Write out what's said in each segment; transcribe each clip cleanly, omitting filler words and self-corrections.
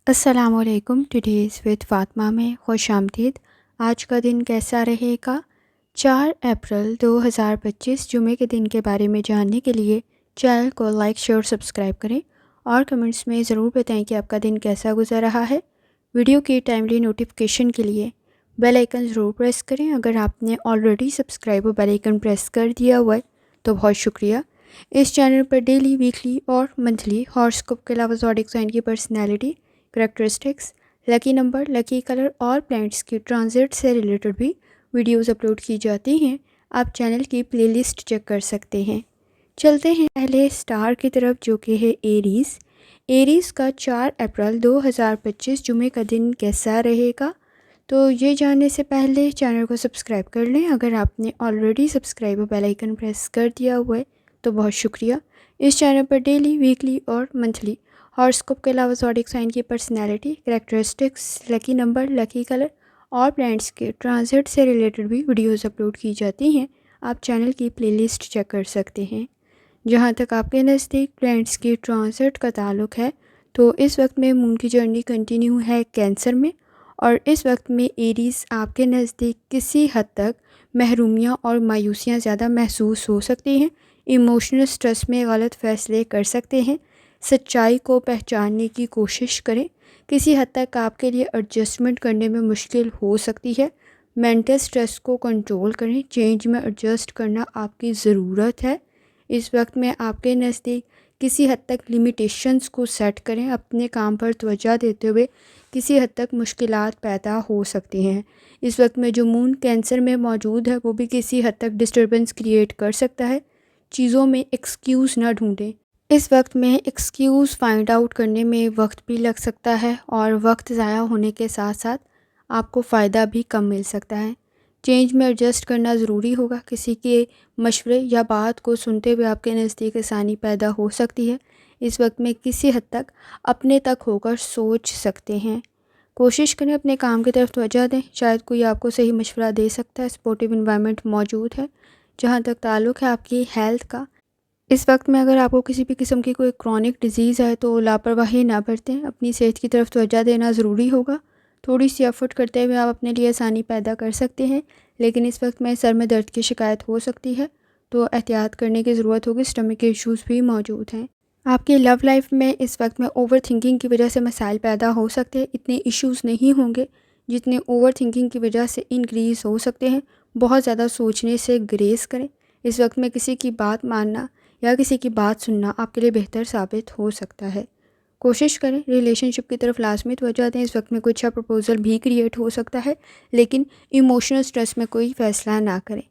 السلام علیکم. Today's with Fatima میں خوش آمدید. آج کا دن کیسا رہے گا؟ 4 اپریل 2025 جمعے کے دن کے بارے میں جاننے کے لیے چینل کو لائک شیئر سبسکرائب کریں اور کمنٹس میں ضرور بتائیں کہ آپ کا دن کیسا گزر رہا ہے. ویڈیو کی ٹائملی نوٹیفیکیشن کے لیے بیل آئیکن ضرور پریس کریں. اگر آپ نے آلریڈی سبسکرائب اور بیل آئیکن پریس کر دیا ہوا ہے تو بہت شکریہ. اس چینل پر ڈیلی، ویکلی اور منتھلی ہاراسکوپ کے علاوہ زوڈیک سائن کی personality, characteristics, lucky number, lucky colour اور پلانٹس کی ٹرانزٹ سے ریلیٹڈ بھی ویڈیوز اپلوڈ کی جاتی ہیں. آپ چینل کی پلے لسٹ چیک کر سکتے ہیں. چلتے ہیں پہلے اسٹار کی طرف جو کہ ہے ایریز. ایریز کا 4 اپریل 2025 جمعے کا دن کیسا رہے گا؟ تو یہ جاننے سے پہلے چینل کو سبسکرائب کر لیں. اگر آپ نے آلریڈی سبسکرائب اور بیل آئیکن پریس کر دیا ہوا ہے تو بہت شکریہ. اس چینل پر ڈیلی، ویکلی اور منتھلی ہاراسکوپ کے علاوہ زوڈیک سائن کی personality, characteristics, lucky number, lucky colour اور پلانٹس کے ٹرانزٹ سے ریلیٹڈ بھی ویڈیوز اپلوڈ کی جاتی ہیں. آپ چینل کی پلے لسٹ چیک کر سکتے ہیں. جہاں تک آپ کے نزدیک پلانٹس کی ٹرانزٹ کا تعلق ہے تو اس وقت میں مون کی جرنی کنٹینیو ہے کینسر میں، اور اس وقت میں ایریز آپ کے نزدیک کسی حد تک محرومیاں اور مایوسیاں زیادہ محسوس ہو سکتی ہیں. ایموشنل سٹریس میں غلط فیصلے کر سکتے ہیں. سچائی کو پہچاننے کی کوشش کریں. کسی حد تک آپ کے لیے ایڈجسٹمنٹ کرنے میں مشکل ہو سکتی ہے. مینٹل سٹریس کو کنٹرول کریں. چینج میں ایڈجسٹ کرنا آپ کی ضرورت ہے. اس وقت میں آپ کے نزدیک کسی حد تک لمیٹیشنز کو سیٹ کریں. اپنے کام پر توجہ دیتے ہوئے کسی حد تک مشکلات پیدا ہو سکتی ہیں. اس وقت میں جو مون کینسر میں موجود ہے وہ بھی کسی حد تک ڈسٹربنس کریٹ کر سکتا ہے. چیزوں میں ایکسکیوز نہ ڈھونڈیں. اس وقت میں ایکسکیوز فائنڈ آؤٹ کرنے میں وقت بھی لگ سکتا ہے، اور وقت ضائع ہونے کے ساتھ ساتھ آپ کو فائدہ بھی کم مل سکتا ہے. چینج میں ایڈجسٹ کرنا ضروری ہوگا. کسی کے مشورے یا بات کو سنتے ہوئے آپ کے نزدیک آسانی پیدا ہو سکتی ہے. اس وقت میں کسی حد تک اپنے تک ہو کر سوچ سکتے ہیں. کوشش کریں اپنے کام کی طرف توجہ دیں. شاید کوئی آپ کو صحیح مشورہ دے سکتا ہے. سپورٹیو انوائرمنٹ موجود ہے. جہاں تک تعلق ہے آپ کی ہیلتھ کا، اس وقت میں اگر آپ کو کسی بھی قسم کی کوئی کرونک ڈیزیز ہے تو لاپرواہی نہ برتیں. اپنی صحت کی طرف توجہ دینا ضروری ہوگا. تھوڑی سی ایفرٹ کرتے ہوئے آپ اپنے لیے آسانی پیدا کر سکتے ہیں. لیکن اس وقت میں سر میں درد کی شکایت ہو سکتی ہے تو احتیاط کرنے کی ضرورت ہوگی. اسٹمک کے ایشوز بھی موجود ہیں. آپ کی لو لائف میں اس وقت میں اوور تھنکنگ کی وجہ سے مسائل پیدا ہو سکتے ہیں. اتنے ایشوز نہیں ہوں گے جتنے اوور تھنکنگ کی وجہ سے انکریز ہو سکتے ہیں. بہت زیادہ سوچنے سے گریز کریں. اس وقت میں کسی کی بات ماننا یا کسی کی بات سننا آپ کے لیے بہتر ثابت ہو سکتا ہے. کوشش کریں ریلیشن شپ کی طرف لازمی توجہ دیں. اس وقت میں کوئی اچھا پرپوزل بھی کریٹ ہو سکتا ہے، لیکن ایموشنل سٹریس میں کوئی فیصلہ نہ کریں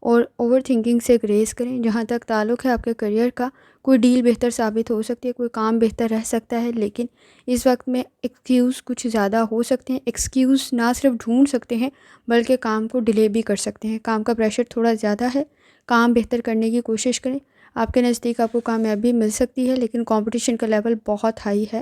اور اوور تھنکنگ سے گریز کریں. جہاں تک تعلق ہے آپ کے کریئر کا، کوئی ڈیل بہتر ثابت ہو سکتی ہے، کوئی کام بہتر رہ سکتا ہے، لیکن اس وقت میں ایکسکیوز کچھ زیادہ ہو سکتے ہیں. ایکسکیوز نہ صرف ڈھونڈ سکتے ہیں بلکہ کام کو ڈیلے بھی کر سکتے ہیں. کام کا پریشر تھوڑا زیادہ ہے. کام بہتر کرنے کی کوشش کریں. آپ کے نزدیک آپ کو کامیابی مل سکتی ہے، لیکن کمپٹیشن کا لیول بہت ہائی ہے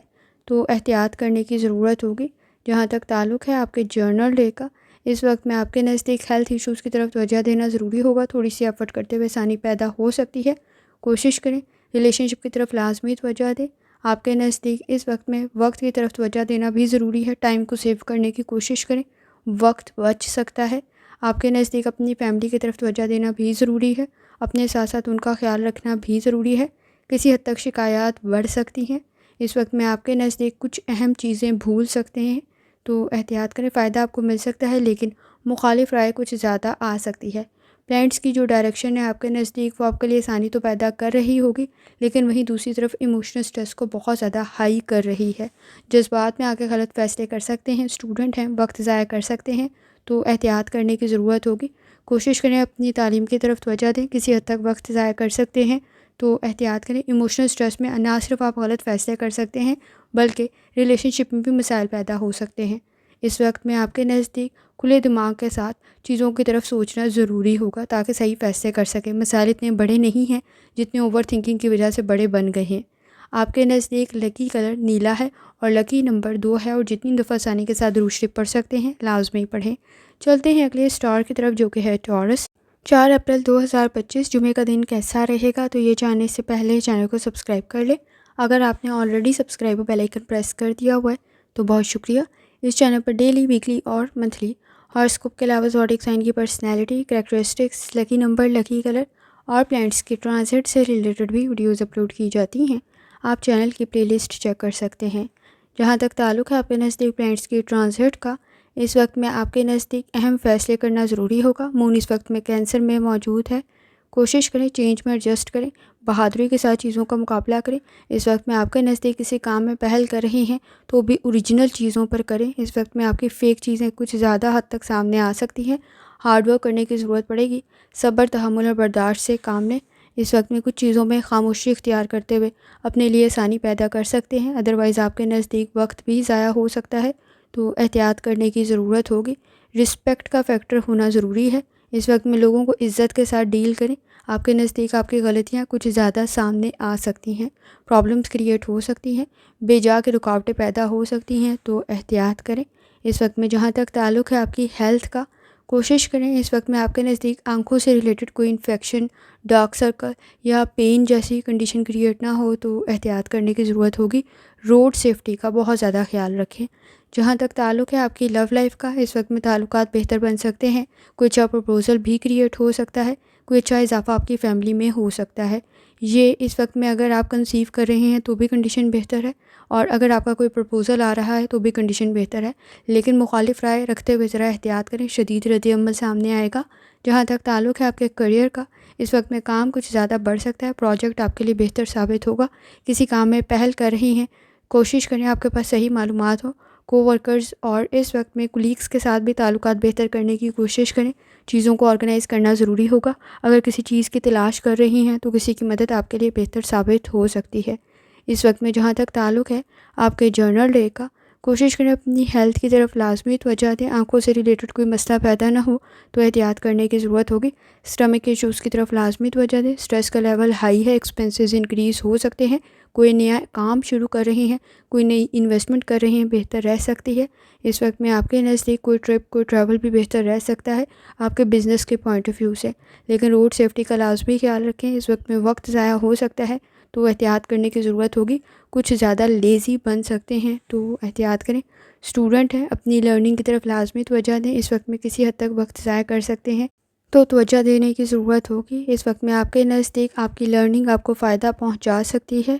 تو احتیاط کرنے کی ضرورت ہوگی. جہاں تک تعلق ہے آپ کے جرنل ڈے کا، اس وقت میں آپ کے نزدیک ہیلتھ ایشوز کی طرف توجہ دینا ضروری ہوگا. تھوڑی سی ایفرٹ کرتے ہوئے آسانی پیدا ہو سکتی ہے. کوشش کریں ریلیشن شپ کی طرف لازمی توجہ دیں. آپ کے نزدیک اس وقت میں وقت کی طرف توجہ دینا بھی ضروری ہے. ٹائم کو سیو کرنے کی کوشش کریں. وقت بچ سکتا ہے. آپ کے نزدیک اپنی فیملی کی طرف توجہ دینا بھی ضروری ہے. اپنے ساتھ ساتھ ان کا خیال رکھنا بھی ضروری ہے. کسی حد تک شکایات بڑھ سکتی ہیں. اس وقت میں آپ کے نزدیک کچھ اہم چیزیں بھول سکتے ہیں تو احتیاط کریں. فائدہ آپ کو مل سکتا ہے لیکن مخالف رائے کچھ زیادہ آ سکتی ہے. پلانٹس کی جو ڈائریکشن ہے آپ کے نزدیک وہ آپ کے لیے آسانی تو پیدا کر رہی ہوگی، لیکن وہیں دوسری طرف ایموشنل سٹریس کو بہت زیادہ ہائی کر رہی ہے. جذبات میں آ کے غلط فیصلے کر سکتے ہیں. اسٹوڈنٹ ہیں، وقت ضائع کر سکتے ہیں تو احتیاط کرنے کی ضرورت ہوگی. کوشش کریں اپنی تعلیم کی طرف توجہ دیں. کسی حد تک وقت ضائع کر سکتے ہیں تو احتیاط کریں. ایموشنل سٹریس میں نہ صرف آپ غلط فیصلے کر سکتے ہیں بلکہ ریلیشن شپ میں بھی مسائل پیدا ہو سکتے ہیں. اس وقت میں آپ کے نزدیک کھلے دماغ کے ساتھ چیزوں کی طرف سوچنا ضروری ہوگا تاکہ صحیح فیصلے کر سکیں. مسائل اتنے بڑے نہیں ہیں جتنے اوور تھنکنگ کی وجہ سے بڑے بن گئے ہیں. آپ کے نزدیک لکی کلر نیلا ہے اور لکی نمبر 2 ہے، اور جتنی دفعہ آسانی کے ساتھ درود شریف پڑھ سکتے ہیں لازمی پڑھیں. چلتے ہیں اگلے اسٹار کی طرف جو کہ ہے ٹورس. 4 اپریل 2025 جمعے کا دن کیسا رہے گا؟ تو یہ جاننے سے پہلے چینل کو سبسکرائب کر لیں. اگر آپ نے already subscribe bell icon press کر دیا ہوا ہے تو بہت شکریہ۔ اس چینل پر ڈیلی، ویکلی اور منتھلی ہاراسکوپ کے علاوہ زوڈیک سائن کی personality, characteristics, lucky number, lucky colour اور پلانٹس کے ٹرانزٹ سے ریلیٹڈ بھی ویڈیوز اپلوڈ کی جاتی ہیں۔ آپ چینل کی پلے لسٹ چیک کر سکتے ہیں۔ جہاں تک تعلق ہے آپ کے نزدیک پلانٹس کی ٹرانزٹ کا، اس وقت میں آپ کے نزدیک اہم فیصلے کرنا ضروری ہوگا۔ مون اس وقت میں کینسر میں موجود ہے۔ کوشش کریں چینج میں ایڈجسٹ کریں، بہادری کے ساتھ چیزوں کا مقابلہ کریں۔ اس وقت میں آپ کے نزدیک کسی کام میں پہل کر رہے ہیں تو بھی اوریجنل چیزوں پر کریں۔ اس وقت میں آپ کی فیک چیزیں کچھ زیادہ حد تک سامنے آ سکتی ہیں۔ ہارڈ ورک کرنے کی ضرورت پڑے گی۔ صبر، تحمل اور برداشت سے کام لیں۔ اس وقت میں کچھ چیزوں میں خاموشی اختیار کرتے ہوئے اپنے لیے آسانی پیدا کر سکتے ہیں، ادروائز آپ کے نزدیک وقت بھی ضائع ہو سکتا ہے، تو احتیاط کرنے کی ضرورت ہوگی۔ رسپیکٹ کا فیکٹر ہونا ضروری ہے۔ اس وقت میں لوگوں کو عزت کے ساتھ ڈیل کریں۔ آپ کے نزدیک آپ کی غلطیاں کچھ زیادہ سامنے آ سکتی ہیں، پرابلمز کریٹ ہو سکتی ہیں، بے جا کے رکاوٹیں پیدا ہو سکتی ہیں، تو احتیاط کریں۔ اس وقت میں جہاں تک تعلق ہے آپ کی ہیلتھ کا، کوشش کریں اس وقت میں آپ کے نزدیک آنکھوں سے ریلیٹڈ کوئی انفیکشن، ڈارک سرکل یا پین جیسی کنڈیشن کریٹ نہ ہو، تو احتیاط کرنے کی ضرورت ہوگی۔ روڈ سیفٹی کا بہت زیادہ خیال رکھیں۔ جہاں تک تعلق ہے آپ کی لو لائف کا، اس وقت میں تعلقات بہتر بن سکتے ہیں، کوئی اچھا پرپوزل بھی کریٹ ہو سکتا ہے، کوئی اچھا اضافہ آپ کی فیملی میں ہو سکتا ہے۔ یہ اس وقت میں اگر آپ کنسیو کر رہے ہیں تو بھی کنڈیشن بہتر ہے، اور اگر آپ کا کوئی پرپوزل آ رہا ہے تو بھی کنڈیشن بہتر ہے، لیکن مخالف رائے رکھتے ہوئے ذرا احتیاط کریں، شدید رد عمل سامنے آئے گا۔ جہاں تک تعلق ہے آپ کے کریئر کا، اس وقت میں کام کچھ زیادہ بڑھ سکتا ہے، پروجیکٹ آپ کے لیے بہتر ثابت ہوگا۔ کسی کام میں پہل کر رہی ہیں، کوشش کریں آپ کے پاس صحیح معلومات ہو۔ کو ورکرز اور اس وقت میں کولیگز کے ساتھ بھی تعلقات بہتر کرنے کی کوشش کریں۔ چیزوں کو آرگنائز کرنا ضروری ہوگا۔ اگر کسی چیز کی تلاش کر رہی ہیں تو کسی کی مدد آپ کے لیے بہتر ثابت ہو سکتی ہے۔ اس وقت میں جہاں تک تعلق ہے آپ کے جرنل ڈے کا، کوشش کریں اپنی ہیلتھ کی طرف لازمی توجہ دیں۔ آنکھوں سے ریلیٹڈ کوئی مسئلہ پیدا نہ ہو تو احتیاط کرنے کی ضرورت ہوگی۔ اسٹمک کے ایشوز کی طرف لازمی توجہ دیں۔ اسٹریس کا لیول ہائی ہے، ایکسپینسز انکریز ہو سکتے ہیں۔ کوئی نیا کام شروع کر رہے ہیں، کوئی نئی انویسٹمنٹ کر رہے ہیں، بہتر رہ سکتی ہے۔ اس وقت میں آپ کے نزدیک کوئی ٹرپ، کوئی ٹریول بھی بہتر رہ سکتا ہے آپ کے بزنس کے پوائنٹ آف ویو سے، لیکن روڈ سیفٹی کا لازمی خیال رکھیں۔ اس وقت میں وقت ضائع ہو سکتا ہے تو احتیاط کرنے کی ضرورت ہوگی۔ کچھ زیادہ لیزی بن سکتے ہیں تو احتیاط کریں۔ اسٹوڈنٹ ہیں، اپنی لرننگ کی طرف لازمی توجہ دیں۔ اس وقت میں کسی حد تک وقت ضائع کر سکتے ہیں تو توجہ دینے کی ضرورت ہوگی۔ اس وقت میں آپ کے نزدیک آپ کی لرننگ آپ کو فائدہ پہنچا سکتی ہے،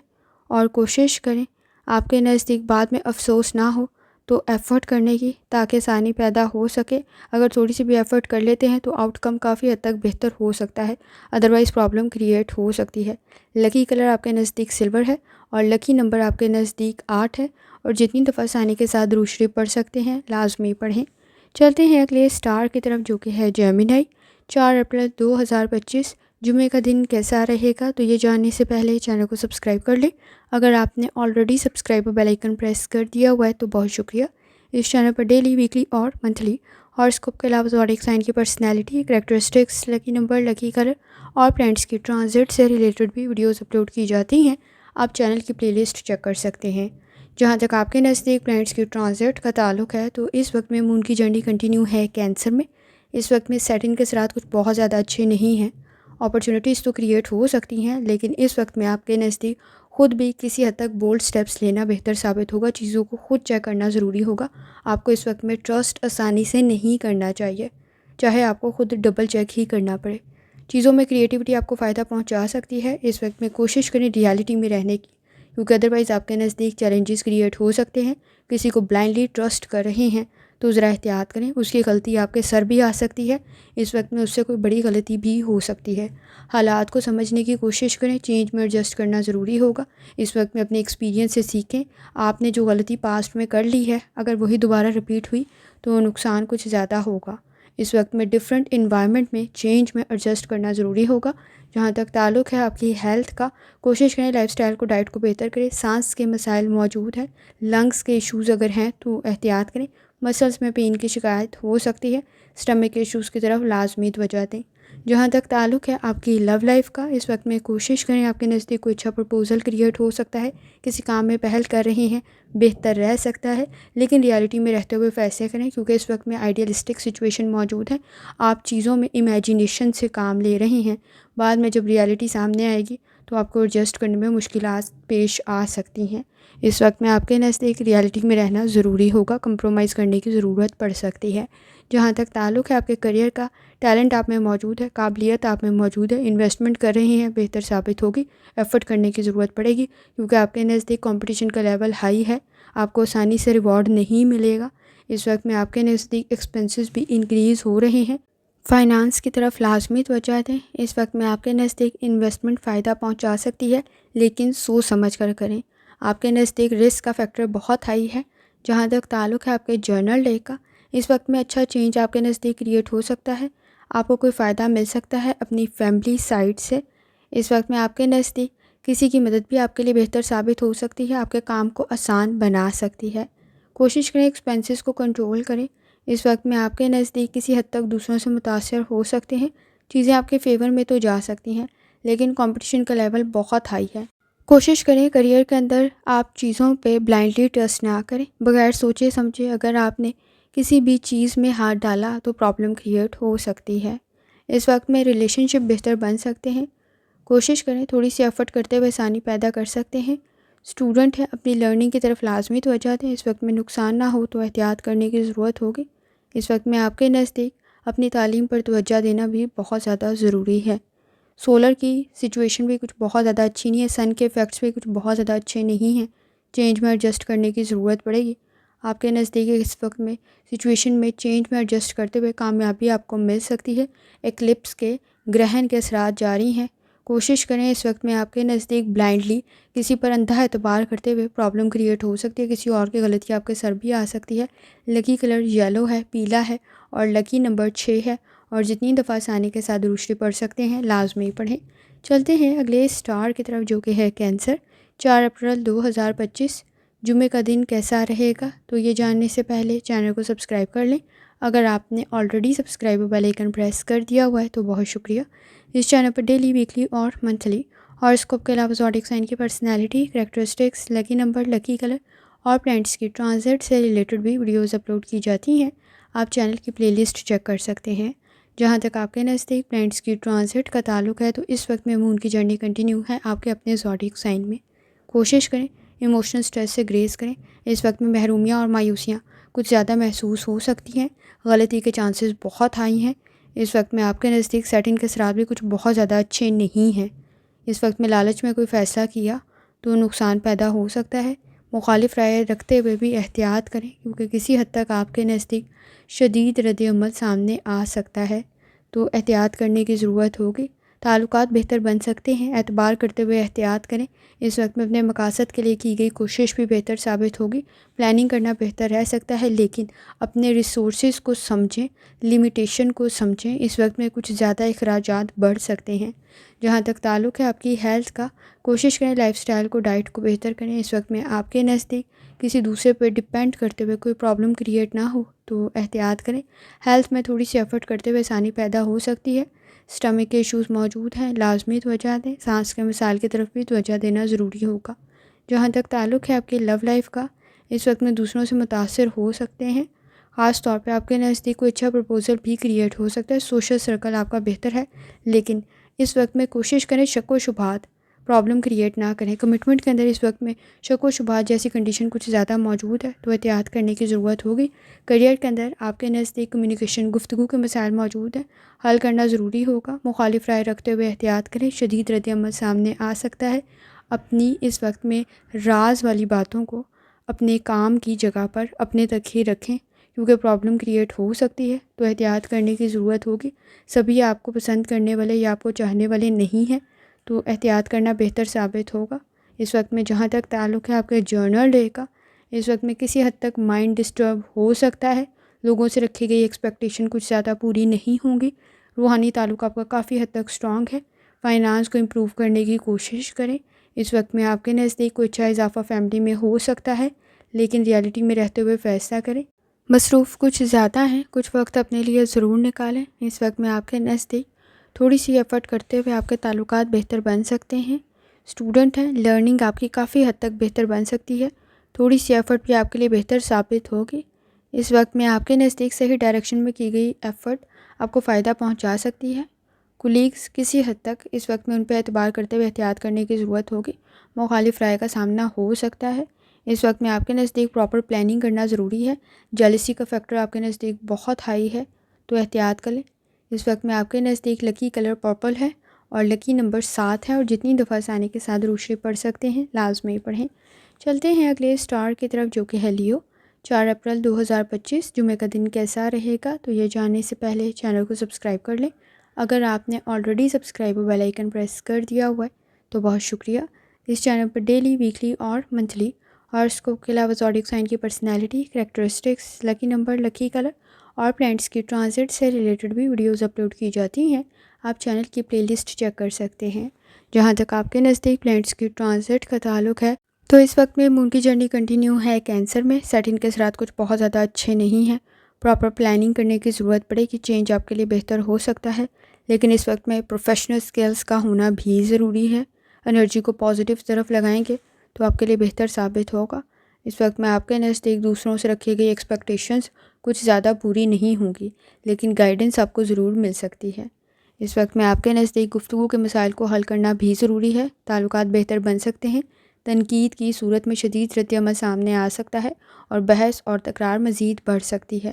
اور کوشش کریں آپ کے نزدیک بعد میں افسوس نہ ہو تو ایفرٹ کرنے کی، تاکہ آسانی پیدا ہو سکے۔ اگر تھوڑی سی بھی ایفرٹ کر لیتے ہیں تو آؤٹ کم کافی حد تک بہتر ہو سکتا ہے، ادروائز پرابلم کریٹ ہو سکتی ہے۔ لکی کلر آپ کے نزدیک سلور ہے، اور لکی نمبر آپ کے نزدیک 8 ہے، اور جتنی دفعہ آسانی کے ساتھ درود شریف پڑھ سکتے ہیں لازمی پڑھیں۔ چلتے ہیں اگلے اسٹار کی طرف جو کہ ہے جیمنائی۔ 4 اپریل 2025 جمعے کا دن کیسا رہے گا، تو یہ جاننے سے پہلے چینل کو سبسکرائب کر لیں۔ اگر آپ نے already subscribe bell icon press کر دیا ہوا ہے تو بہت شکریہ۔ اس چینل پر ڈیلی، ویکلی اور منتھلی ہاراسکوپ کے علاوہ زوڈیک سائن کی personality, characteristics, lucky number, lucky colour اور پلانٹس کی ٹرانزٹ سے ریلیٹڈ بھی ویڈیوز اپلوڈ کی جاتی ہیں۔ آپ چینل کی پلے لسٹ چیک کر سکتے ہیں۔ جہاں تک آپ کے نزدیک پلانٹس کی ٹرانزٹ کا تعلق ہے، تو اس وقت میں مون کی جرنی کنٹینیو ہے کینسر میں۔ اس وقت میں سیٹن کے اثرات کچھ بہت زیادہ اچھے نہیں ہیں۔ اپرچونیٹیز تو کریٹ ہو سکتی ہیں، لیکن اس وقت میں آپ کے نزدیک خود بھی کسی حد تک بولڈ سٹیپس لینا بہتر ثابت ہوگا۔ چیزوں کو خود چیک کرنا ضروری ہوگا۔ آپ کو اس وقت میں ٹرسٹ آسانی سے نہیں کرنا چاہیے، چاہے آپ کو خود ڈبل چیک ہی کرنا پڑے۔ چیزوں میں کریٹیوٹی آپ کو فائدہ پہنچا سکتی ہے۔ اس وقت میں کوشش کریں ریالٹی میں رہنے کی، کیونکہ ادروائز آپ کے نزدیک چیلنجز کریٹ ہو سکتے ہیں۔ کسی کو بلائنڈلی ٹرسٹ کر رہے ہیں تو ذرا احتیاط کریں، اس کی غلطی آپ کے سر بھی آ سکتی ہے۔ اس وقت میں اس سے کوئی بڑی غلطی بھی ہو سکتی ہے۔ حالات کو سمجھنے کی کوشش کریں، چینج میں ایڈجسٹ کرنا ضروری ہوگا۔ اس وقت میں اپنے ایکسپیرینس سے سیکھیں۔ آپ نے جو غلطی پاسٹ میں کر لی ہے، اگر وہی دوبارہ رپیٹ ہوئی تو نقصان کچھ زیادہ ہوگا۔ اس وقت میں ڈیفرنٹ انوائرمنٹ میں چینج میں ایڈجسٹ کرنا ضروری ہوگا۔ جہاں تک تعلق ہے آپ کی ہیلتھ کا، کوشش کریں لائف سٹائل کو، ڈائٹ کو بہتر کریں۔ سانس کے مسائل موجود ہیں، لنگس کے ایشوز اگر ہیں تو احتیاط کریں۔ مسلس میں پین کی شکایت ہو سکتی ہے، اسٹمک کے ایشوز کی طرف لازمی توجہ دیں۔ جہاں تک تعلق ہے آپ کی لو لائف کا، اس وقت میں کوشش کریں آپ کے نزدیک کوئی اچھا پرپوزل کریٹ ہو سکتا ہے، کسی کام میں پہل کر رہے ہیں، بہتر رہ سکتا ہے، لیکن ریالٹی میں رہتے ہوئے فیصلے کریں، کیونکہ اس وقت میں آئیڈیلسٹک سچویشن موجود ہے۔ آپ چیزوں میں امیجینیشن سے کام لے رہے ہیں، بعد میں جب ریالٹی سامنے آئے گی تو آپ کو ایڈجسٹ کرنے میں مشکلات پیش آ سکتی ہیں۔ اس وقت میں آپ کے نزدیک ریالٹی میں رہنا ضروری ہوگا، کمپرومائز کرنے کی ضرورت پڑ سکتی ہے۔ جہاں تک تعلق ہے آپ کے کریئر کا، ٹیلنٹ آپ میں موجود ہے، قابلیت آپ میں موجود ہے، انویسٹمنٹ کر رہے ہیں، بہتر ثابت ہوگی، ایفرٹ کرنے کی ضرورت پڑے گی کیونکہ آپ کے نزدیک کمپٹیشن کا لیول ہائی ہے، آپ کو آسانی سے ریوارڈ نہیں ملے گا۔ اس وقت میں آپ کے نزدیک ایکسپنسز بھی انکریز ہو رہے ہیں، فائنانس کی طرف لازمی توجہ دیں۔ اس وقت میں آپ کے نزدیک انویسٹمنٹ فائدہ پہنچا سکتی ہے، لیکن سوچ سمجھ کر کریں۔ آپ کے نزدیک رسک کا فیکٹر بہت ہائی ہے۔ جہاں تک تعلق ہے آپ کے جرنل ڈے کا، اس وقت میں اچھا چینج آپ کے نزدیک کریٹ ہو سکتا ہے، آپ کو کوئی فائدہ مل سکتا ہے اپنی فیملی سائڈ سے۔ اس وقت میں آپ کے نزدیک کسی کی مدد بھی آپ کے لیے بہتر ثابت ہو سکتی ہے، آپ کے کام کو آسان بنا سکتی ہے۔ کوشش کریں ایکسپنسز کو کنٹرول کریں۔ اس وقت میں آپ کے نزدیک کسی حد تک دوسروں سے متاثر ہو سکتے ہیں، چیزیں آپ کے فیور میں تو جا سکتی ہیں، لیکن کمپٹیشن کا لیول بہت ہائی ہے۔ کوشش کریں کریئر کے اندر آپ چیزوں پہ بلائنڈلی ٹرسٹ نہ کریں، بغیر سوچے سمجھے اگر آپ نے کسی بھی چیز میں ہاتھ ڈالا تو پرابلم کریٹ ہو سکتی ہے۔ اس وقت میں ریلیشن شپ بہتر بن سکتے ہیں، کوشش کریں تھوڑی سی ایفرٹ کرتے ہوئے آسانی پیدا کر سکتے ہیں۔ اسٹوڈنٹ ہے اپنی لرننگ کی طرف لازمی توجہ دیں، اس وقت میں نقصان نہ ہو تو احتیاط کرنے کی ضرورت ہوگی۔ اس وقت میں آپ کے نزدیک اپنی تعلیم پر توجہ دینا بھی بہت زیادہ ضروری ہے۔ سولر کی سچویشن بھی کچھ بہت زیادہ اچھی نہیں ہے، سن کے ایفیکٹس بھی کچھ بہت زیادہ اچھے نہیں ہیں، چینج میں ایڈجسٹ کرنے کی ضرورت پڑے گی۔ آپ کے نزدیک اس وقت میں سچویشن میں چینج میں ایڈجسٹ کرتے ہوئے کامیابی آپ کو مل سکتی ہے۔ ایکلپس کے گرہن کے اثرات جاری ہیں، کوشش کریں اس وقت میں آپ کے نزدیک بلائنڈلی کسی پر اندھا اعتبار کرتے ہوئے پرابلم کریٹ ہو سکتی ہے، کسی اور کی غلطی آپ کے سر بھی آ سکتی ہے۔ لکی کلر یلو ہے، پیلا ہے اور لکی نمبر 6 ہے، اور جتنی دفعہ آسانی کے ساتھ روشنی پڑھ سکتے ہیں لازمی پڑھیں۔ چلتے ہیں اگلے اسٹار کی طرف جو کہ ہے کینسر۔ 4 اپریل 2025 جمعے کا دن کیسا رہے گا؟ تو یہ جاننے سے پہلے چینل کو سبسکرائب کر لیں۔ اگر آپ نے already subscribe bell icon press کر دیا ہوا ہے تو بہت شکریہ۔ اس چینل پر ڈیلی، ویکلی اور منتھلی ہاروسکوپ کے علاوہ زوڈیک سائن کی personality, characteristics, lucky number, lucky colour اور پلانٹس کی ٹرانزٹ سے ریلیٹڈ بھی ویڈیوز اپلوڈ کی جاتی ہیں، آپ چینل کی پلے لسٹ چیک کر سکتے ہیں۔ جہاں تک آپ کے نزدیک پلانٹس کی ٹرانزٹ کا تعلق ہے تو اس وقت میں مون کی جرنی کنٹینیو ہے آپ کے اپنے زوڈیک سائن میں۔ کوشش کریں ایموشنل سٹریس سے گریز کریں۔ اس وقت میں محرومیاں اور مایوسیاں کچھ زیادہ محسوس ہو سکتی ہیں، غلطی کے چانسز بہت ہائی ہیں۔ اس وقت میں آپ کے نزدیک سیٹنگ کے اثرات بھی کچھ بہت زیادہ اچھے نہیں ہیں۔ اس وقت میں لالچ میں کوئی فیصلہ کیا تو نقصان پیدا ہو سکتا ہے، مخالف رائے رکھتے ہوئے بھی احتیاط کریں کیونکہ کسی حد تک آپ کے نزدیک شدید رد عمل سامنے آ سکتا ہے، تو احتیاط کرنے کی ضرورت ہوگی۔ تعلقات بہتر بن سکتے ہیں، اعتبار کرتے ہوئے احتیاط کریں۔ اس وقت میں اپنے مقاصد کے لیے کی گئی کوشش بھی بہتر ثابت ہوگی، پلاننگ کرنا بہتر رہ سکتا ہے، لیکن اپنے ریسورسز کو سمجھیں، لمیٹیشن کو سمجھیں۔ اس وقت میں کچھ زیادہ اخراجات بڑھ سکتے ہیں۔ جہاں تک تعلق ہے آپ کی ہیلتھ کا، کوشش کریں لائف سٹائل کو، ڈائٹ کو بہتر کریں۔ اس وقت میں آپ کے نزدیک کسی دوسرے پہ ڈپینڈ کرتے ہوئے کوئی پرابلم کریٹ نہ ہو تو احتیاط کریں۔ ہیلتھ میں تھوڑی سی ایفرٹ کرتے ہوئے آسانی پیدا ہو سکتی ہے، اسٹمک کے ایشوز موجود ہیں، لازمی توجہ دیں۔ سانس کے مسائل کی طرف بھی توجہ دینا ضروری ہوگا۔ جہاں تک تعلق ہے آپ کی لو لائف کا، اس وقت میں دوسروں سے متاثر ہو سکتے ہیں، خاص طور پہ آپ کے نزدیک کوئی اچھا پرپوزل بھی کریٹ ہو سکتا ہے۔ سوشل سرکل آپ کا بہتر ہے، لیکن اس وقت میں کوشش کریں شک و شبہات پرابلم کریٹ نہ کریں۔ کمٹمنٹ کے اندر اس وقت میں شک و شبہات جیسی کنڈیشن کچھ زیادہ موجود ہے تو احتیاط کرنے کی ضرورت ہوگی۔ کریئر کے اندر آپ کے نزدیک کمیونیکیشن، گفتگو کے مسائل موجود ہیں، حل کرنا ضروری ہوگا۔ مخالف رائے رکھتے ہوئے احتیاط کریں، شدید رد عمل سامنے آ سکتا ہے۔ اپنی اس وقت میں راز والی باتوں کو اپنے کام کی جگہ پر اپنے تک ہی رکھیں کیونکہ پرابلم کریٹ ہو سکتی ہے، تو احتیاط کرنے کی ضرورت ہوگی۔ سبھی آپ کو پسند کرنے والے یا آپ کو چاہنے والے نہیں ہیں، تو احتیاط کرنا بہتر ثابت ہوگا۔ اس وقت میں جہاں تک تعلق ہے آپ کے جرنل ڈے کا، اس وقت میں کسی حد تک مائنڈ ڈسٹرب ہو سکتا ہے، لوگوں سے رکھی گئی ایکسپیکٹیشن کچھ زیادہ پوری نہیں ہوں گی۔ روحانی تعلق آپ کا کافی حد تک اسٹرانگ ہے، فائنانس کو امپروو کرنے کی کوشش کریں۔ اس وقت میں آپ کے نزدیک کوئی اچھا اضافہ فیملی میں ہو سکتا ہے، لیکن ریالٹی میں رہتے ہوئے فیصلہ کریں۔ مصروف کچھ زیادہ ہیں، کچھ وقت اپنے لیے ضرور نکالیں۔ اس وقت میں آپ کے نزدیک تھوڑی سی ایفرٹ کرتے ہوئے آپ کے تعلقات بہتر بن سکتے ہیں۔ اسٹوڈنٹ ہیں، لرننگ آپ کی کافی حد تک بہتر بن سکتی ہے، تھوڑی سی ایفرٹ بھی آپ کے لیے بہتر ثابت ہوگی۔ اس وقت میں آپ کے نزدیک صحیح ڈائریکشن میں کی گئی ایفرٹ آپ کو فائدہ پہنچا سکتی ہے۔ کولیگز کسی حد تک اس وقت میں ان پہ اعتبار کرتے ہوئے احتیاط کرنے کی ضرورت ہوگی، مخالف رائے کا سامنا ہو سکتا ہے۔ اس وقت میں آپ کے نزدیک پراپر پلاننگ کرنا ضروری ہے، جیلسی کا فیکٹر آپ کے نزدیک بہت ہائی ہے تو احتیاط کریں۔ اس وقت میں آپ کے نزدیک لکی کلر پرپل ہے اور لکی نمبر 7 ہے، اور جتنی دفعہ آسانی کے ساتھ روشری پڑھ سکتے ہیں لازمی پڑھیں۔ چلتے ہیں اگلے اسٹار کی طرف جو کہ ہے لیو۔ 4 اپریل 2025 جمعہ کا دن کیسا رہے گا تو یہ جاننے سے پہلے چینل کو سبسکرائب کر لیں۔ اگر آپ نے already subscribe bell icon press کر دیا ہوا ہے تو بہت شکریہ۔ اس چینل پر ڈیلی، ویکلی اور منتھلی ہاراسکوپ کے علاوہ زوڈیک سائن کی personality, characteristics, lucky number, lucky colour اور پلانٹس کی ٹرانزٹ سے ریلیٹڈ بھی ویڈیوز اپلوڈ کی جاتی ہیں۔ آپ چینل کی پلے لسٹ چیک کر سکتے ہیں۔ جہاں تک آپ کے نزدیک پلانٹس کی ٹرانزٹ کا تعلق ہے تو اس وقت میں مون کی جرنی کنٹینیو ہے کینسر میں۔ سیٹن کے اثرات کچھ بہت زیادہ اچھے نہیں ہیں، پراپر پلاننگ کرنے کی ضرورت پڑے گی، چینج آپ کے لیے بہتر ہو سکتا ہے، لیکن اس وقت میں پروفیشنل سکلز کا ہونا بھی ضروری ہے۔ انرجی کو پازیٹیو طرف لگائیں گے تو آپ کے لیے بہتر ثابت ہوگا۔ اس وقت میں آپ کے نزدیک دوسروں سے رکھی گئی ایکسپیکٹیشنز کچھ زیادہ پوری نہیں ہوں گی، لیکن گائیڈنس آپ کو ضرور مل سکتی ہے۔ اس وقت میں آپ کے نزدیک گفتگو کے مسائل کو حل کرنا بھی ضروری ہے، تعلقات بہتر بن سکتے ہیں۔ تنقید کی صورت میں شدید رد عمل سامنے آ سکتا ہے اور بحث اور تکرار مزید بڑھ سکتی ہے،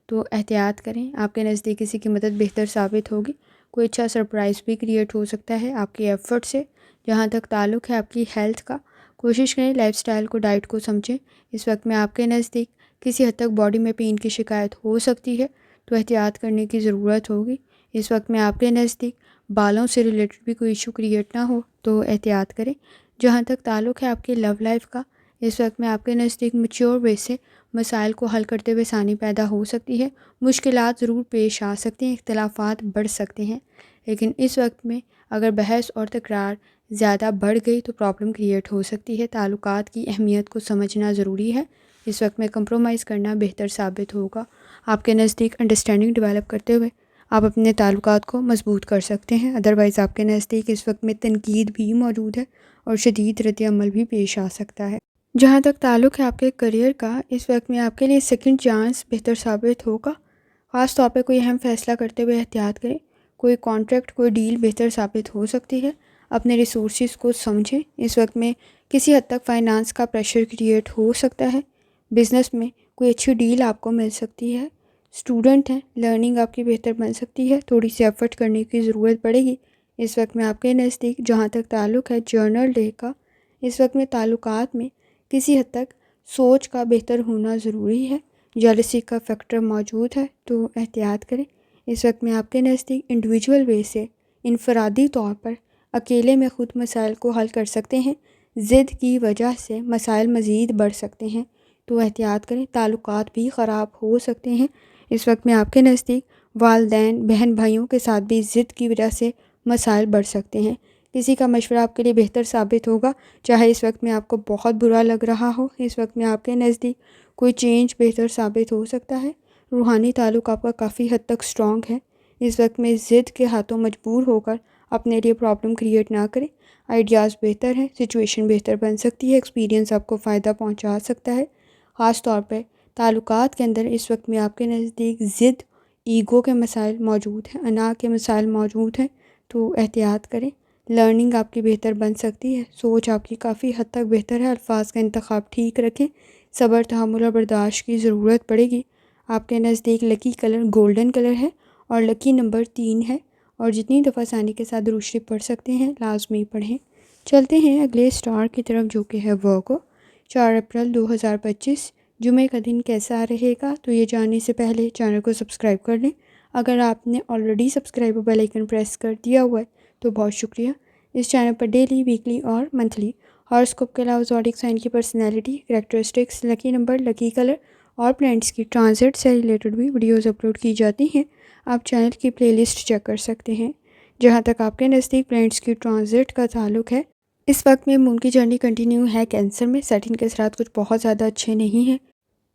تو احتیاط کریں۔ آپ کے نزدیک کسی کی مدد بہتر ثابت ہوگی، کوئی اچھا سرپرائز بھی کریٹ ہو سکتا ہے آپ کے ایفرٹ سے۔ جہاں تک تعلق ہے آپ کی ہیلتھ کا، کوشش کریں لائف سٹائل کو، ڈائٹ کو سمجھیں۔ اس وقت میں آپ کے نزدیک کسی حد تک باڈی میں پین کی شکایت ہو سکتی ہے تو احتیاط کرنے کی ضرورت ہوگی۔ اس وقت میں آپ کے نزدیک بالوں سے ریلیٹڈ بھی کوئی ایشو کریٹ نہ ہو تو احتیاط کریں۔ جہاں تک تعلق ہے آپ کی لو لائف کا، اس وقت میں آپ کے نزدیک میچور وے سے مسائل کو حل کرتے ہوئے آسانی پیدا ہو سکتی ہے۔ مشکلات ضرور پیش آ سکتے ہیں، اختلافات بڑھ سکتے ہیں، لیکن اس وقت میں اگر بحث اور تکرار زیادہ بڑھ گئی تو پرابلم کریٹ ہو سکتی ہے۔ تعلقات کی اہمیت کو سمجھنا ضروری ہے۔ اس وقت میں کمپرومائز کرنا بہتر ثابت ہوگا۔ آپ کے نزدیک انڈرسٹینڈنگ ڈیولپ کرتے ہوئے آپ اپنے تعلقات کو مضبوط کر سکتے ہیں، ادروائز آپ کے نزدیک اس وقت میں تنقید بھی موجود ہے اور شدید رد عمل بھی پیش آ سکتا ہے۔ جہاں تک تعلق ہے آپ کے کریئر کا، اس وقت میں آپ کے لیے سیکنڈ چانس بہتر ثابت ہوگا۔ خاص طور پہ کوئی اہم فیصلہ کرتے ہوئے احتیاط کریں، کوئی کانٹریکٹ، کوئی ڈیل بہتر ثابت ہو سکتی ہے۔ اپنے ریسورسز کو سمجھیں۔ اس وقت میں کسی حد تک فائنانس کا پریشر کریٹ ہو سکتا ہے، بزنس میں کوئی اچھی ڈیل آپ کو مل سکتی ہے۔ اسٹوڈنٹ ہیں، لرننگ آپ کی بہتر بن سکتی ہے، تھوڑی سی ایفرٹ کرنے کی ضرورت پڑے گی۔ اس وقت میں آپ کے نزدیک جہاں تک تعلق ہے جرنل ڈے کا، اس وقت میں تعلقات میں کسی حد تک سوچ کا بہتر ہونا ضروری ہے، جیلسی کا فیکٹر موجود ہے تو احتیاط کریں۔ اس وقت میں آپ کے نزدیک انڈیویجول وے سے، انفرادی طور پر اکیلے میں خود مسائل کو حل کر سکتے ہیں، ضد کی وجہ سے مسائل مزید بڑھ سکتے ہیں تو احتیاط کریں، تعلقات بھی خراب ہو سکتے ہیں۔ اس وقت میں آپ کے نزدیک والدین، بہن بھائیوں کے ساتھ بھی ضد کی وجہ سے مسائل بڑھ سکتے ہیں۔ کسی کا مشورہ آپ کے لیے بہتر ثابت ہوگا، چاہے اس وقت میں آپ کو بہت برا لگ رہا ہو۔ اس وقت میں آپ کے نزدیک کوئی چینج بہتر ثابت ہو سکتا ہے۔ روحانی تعلق آپ کا کافی حد تک سٹرانگ ہے۔ اس وقت میں ضد کے ہاتھوں مجبور ہو کر اپنے لیے پرابلم کریٹ نہ کریں، آئیڈیاز بہتر ہیں، سچویشن بہتر بن سکتی ہے، ایکسپیرینس آپ کو فائدہ پہنچا سکتا ہے۔ خاص طور پہ تعلقات کے اندر اس وقت میں آپ کے نزدیک ضد، ایگو کے مسائل موجود ہیں، انا کے مسائل موجود ہیں تو احتیاط کریں۔ لرننگ آپ کی بہتر بن سکتی ہے، سوچ آپ کی کافی حد تک بہتر ہے، الفاظ کا انتخاب ٹھیک رکھیں، صبر، تحمل اور برداشت کی ضرورت پڑے گی۔ آپ کے نزدیک لکی کلر گولڈن کلر ہے اور لکی نمبر 3 ہے، اور جتنی دفعہ آسانی کے ساتھ روشری پڑھ سکتے ہیں لازمی پڑھیں۔ چلتے ہیں اگلے اسٹار کی طرف جو کہ ہے ورگو۔ 4 اپریل 2025 جمعہ کا دن کیسا رہے گا تو یہ جاننے سے پہلے چینل کو سبسکرائب کر لیں۔ اگر آپ نے already subscribe bell icon press کر دیا ہوا ہے تو بہت شکریہ۔ اس چینل پر ڈیلی، ویکلی اور منتھلی ہاراسکوپ کے علاوہ زوڈیک سائن کی personality, characteristics, lucky number, lucky colour اور پلانٹس کی ٹرانزٹ سے ریلیٹڈ بھی ویڈیوز اپلوڈ کی جاتی ہیں۔ آپ چینل کی پلے لسٹ چیک کر سکتے ہیں۔ جہاں تک آپ کے نزدیک پلانٹس کی ٹرانزٹ کا تعلق ہے، اس وقت میں مون کی جرنی کنٹینیو ہے کینسر میں۔ سیٹن کے اثرات کچھ بہت زیادہ اچھے نہیں ہیں،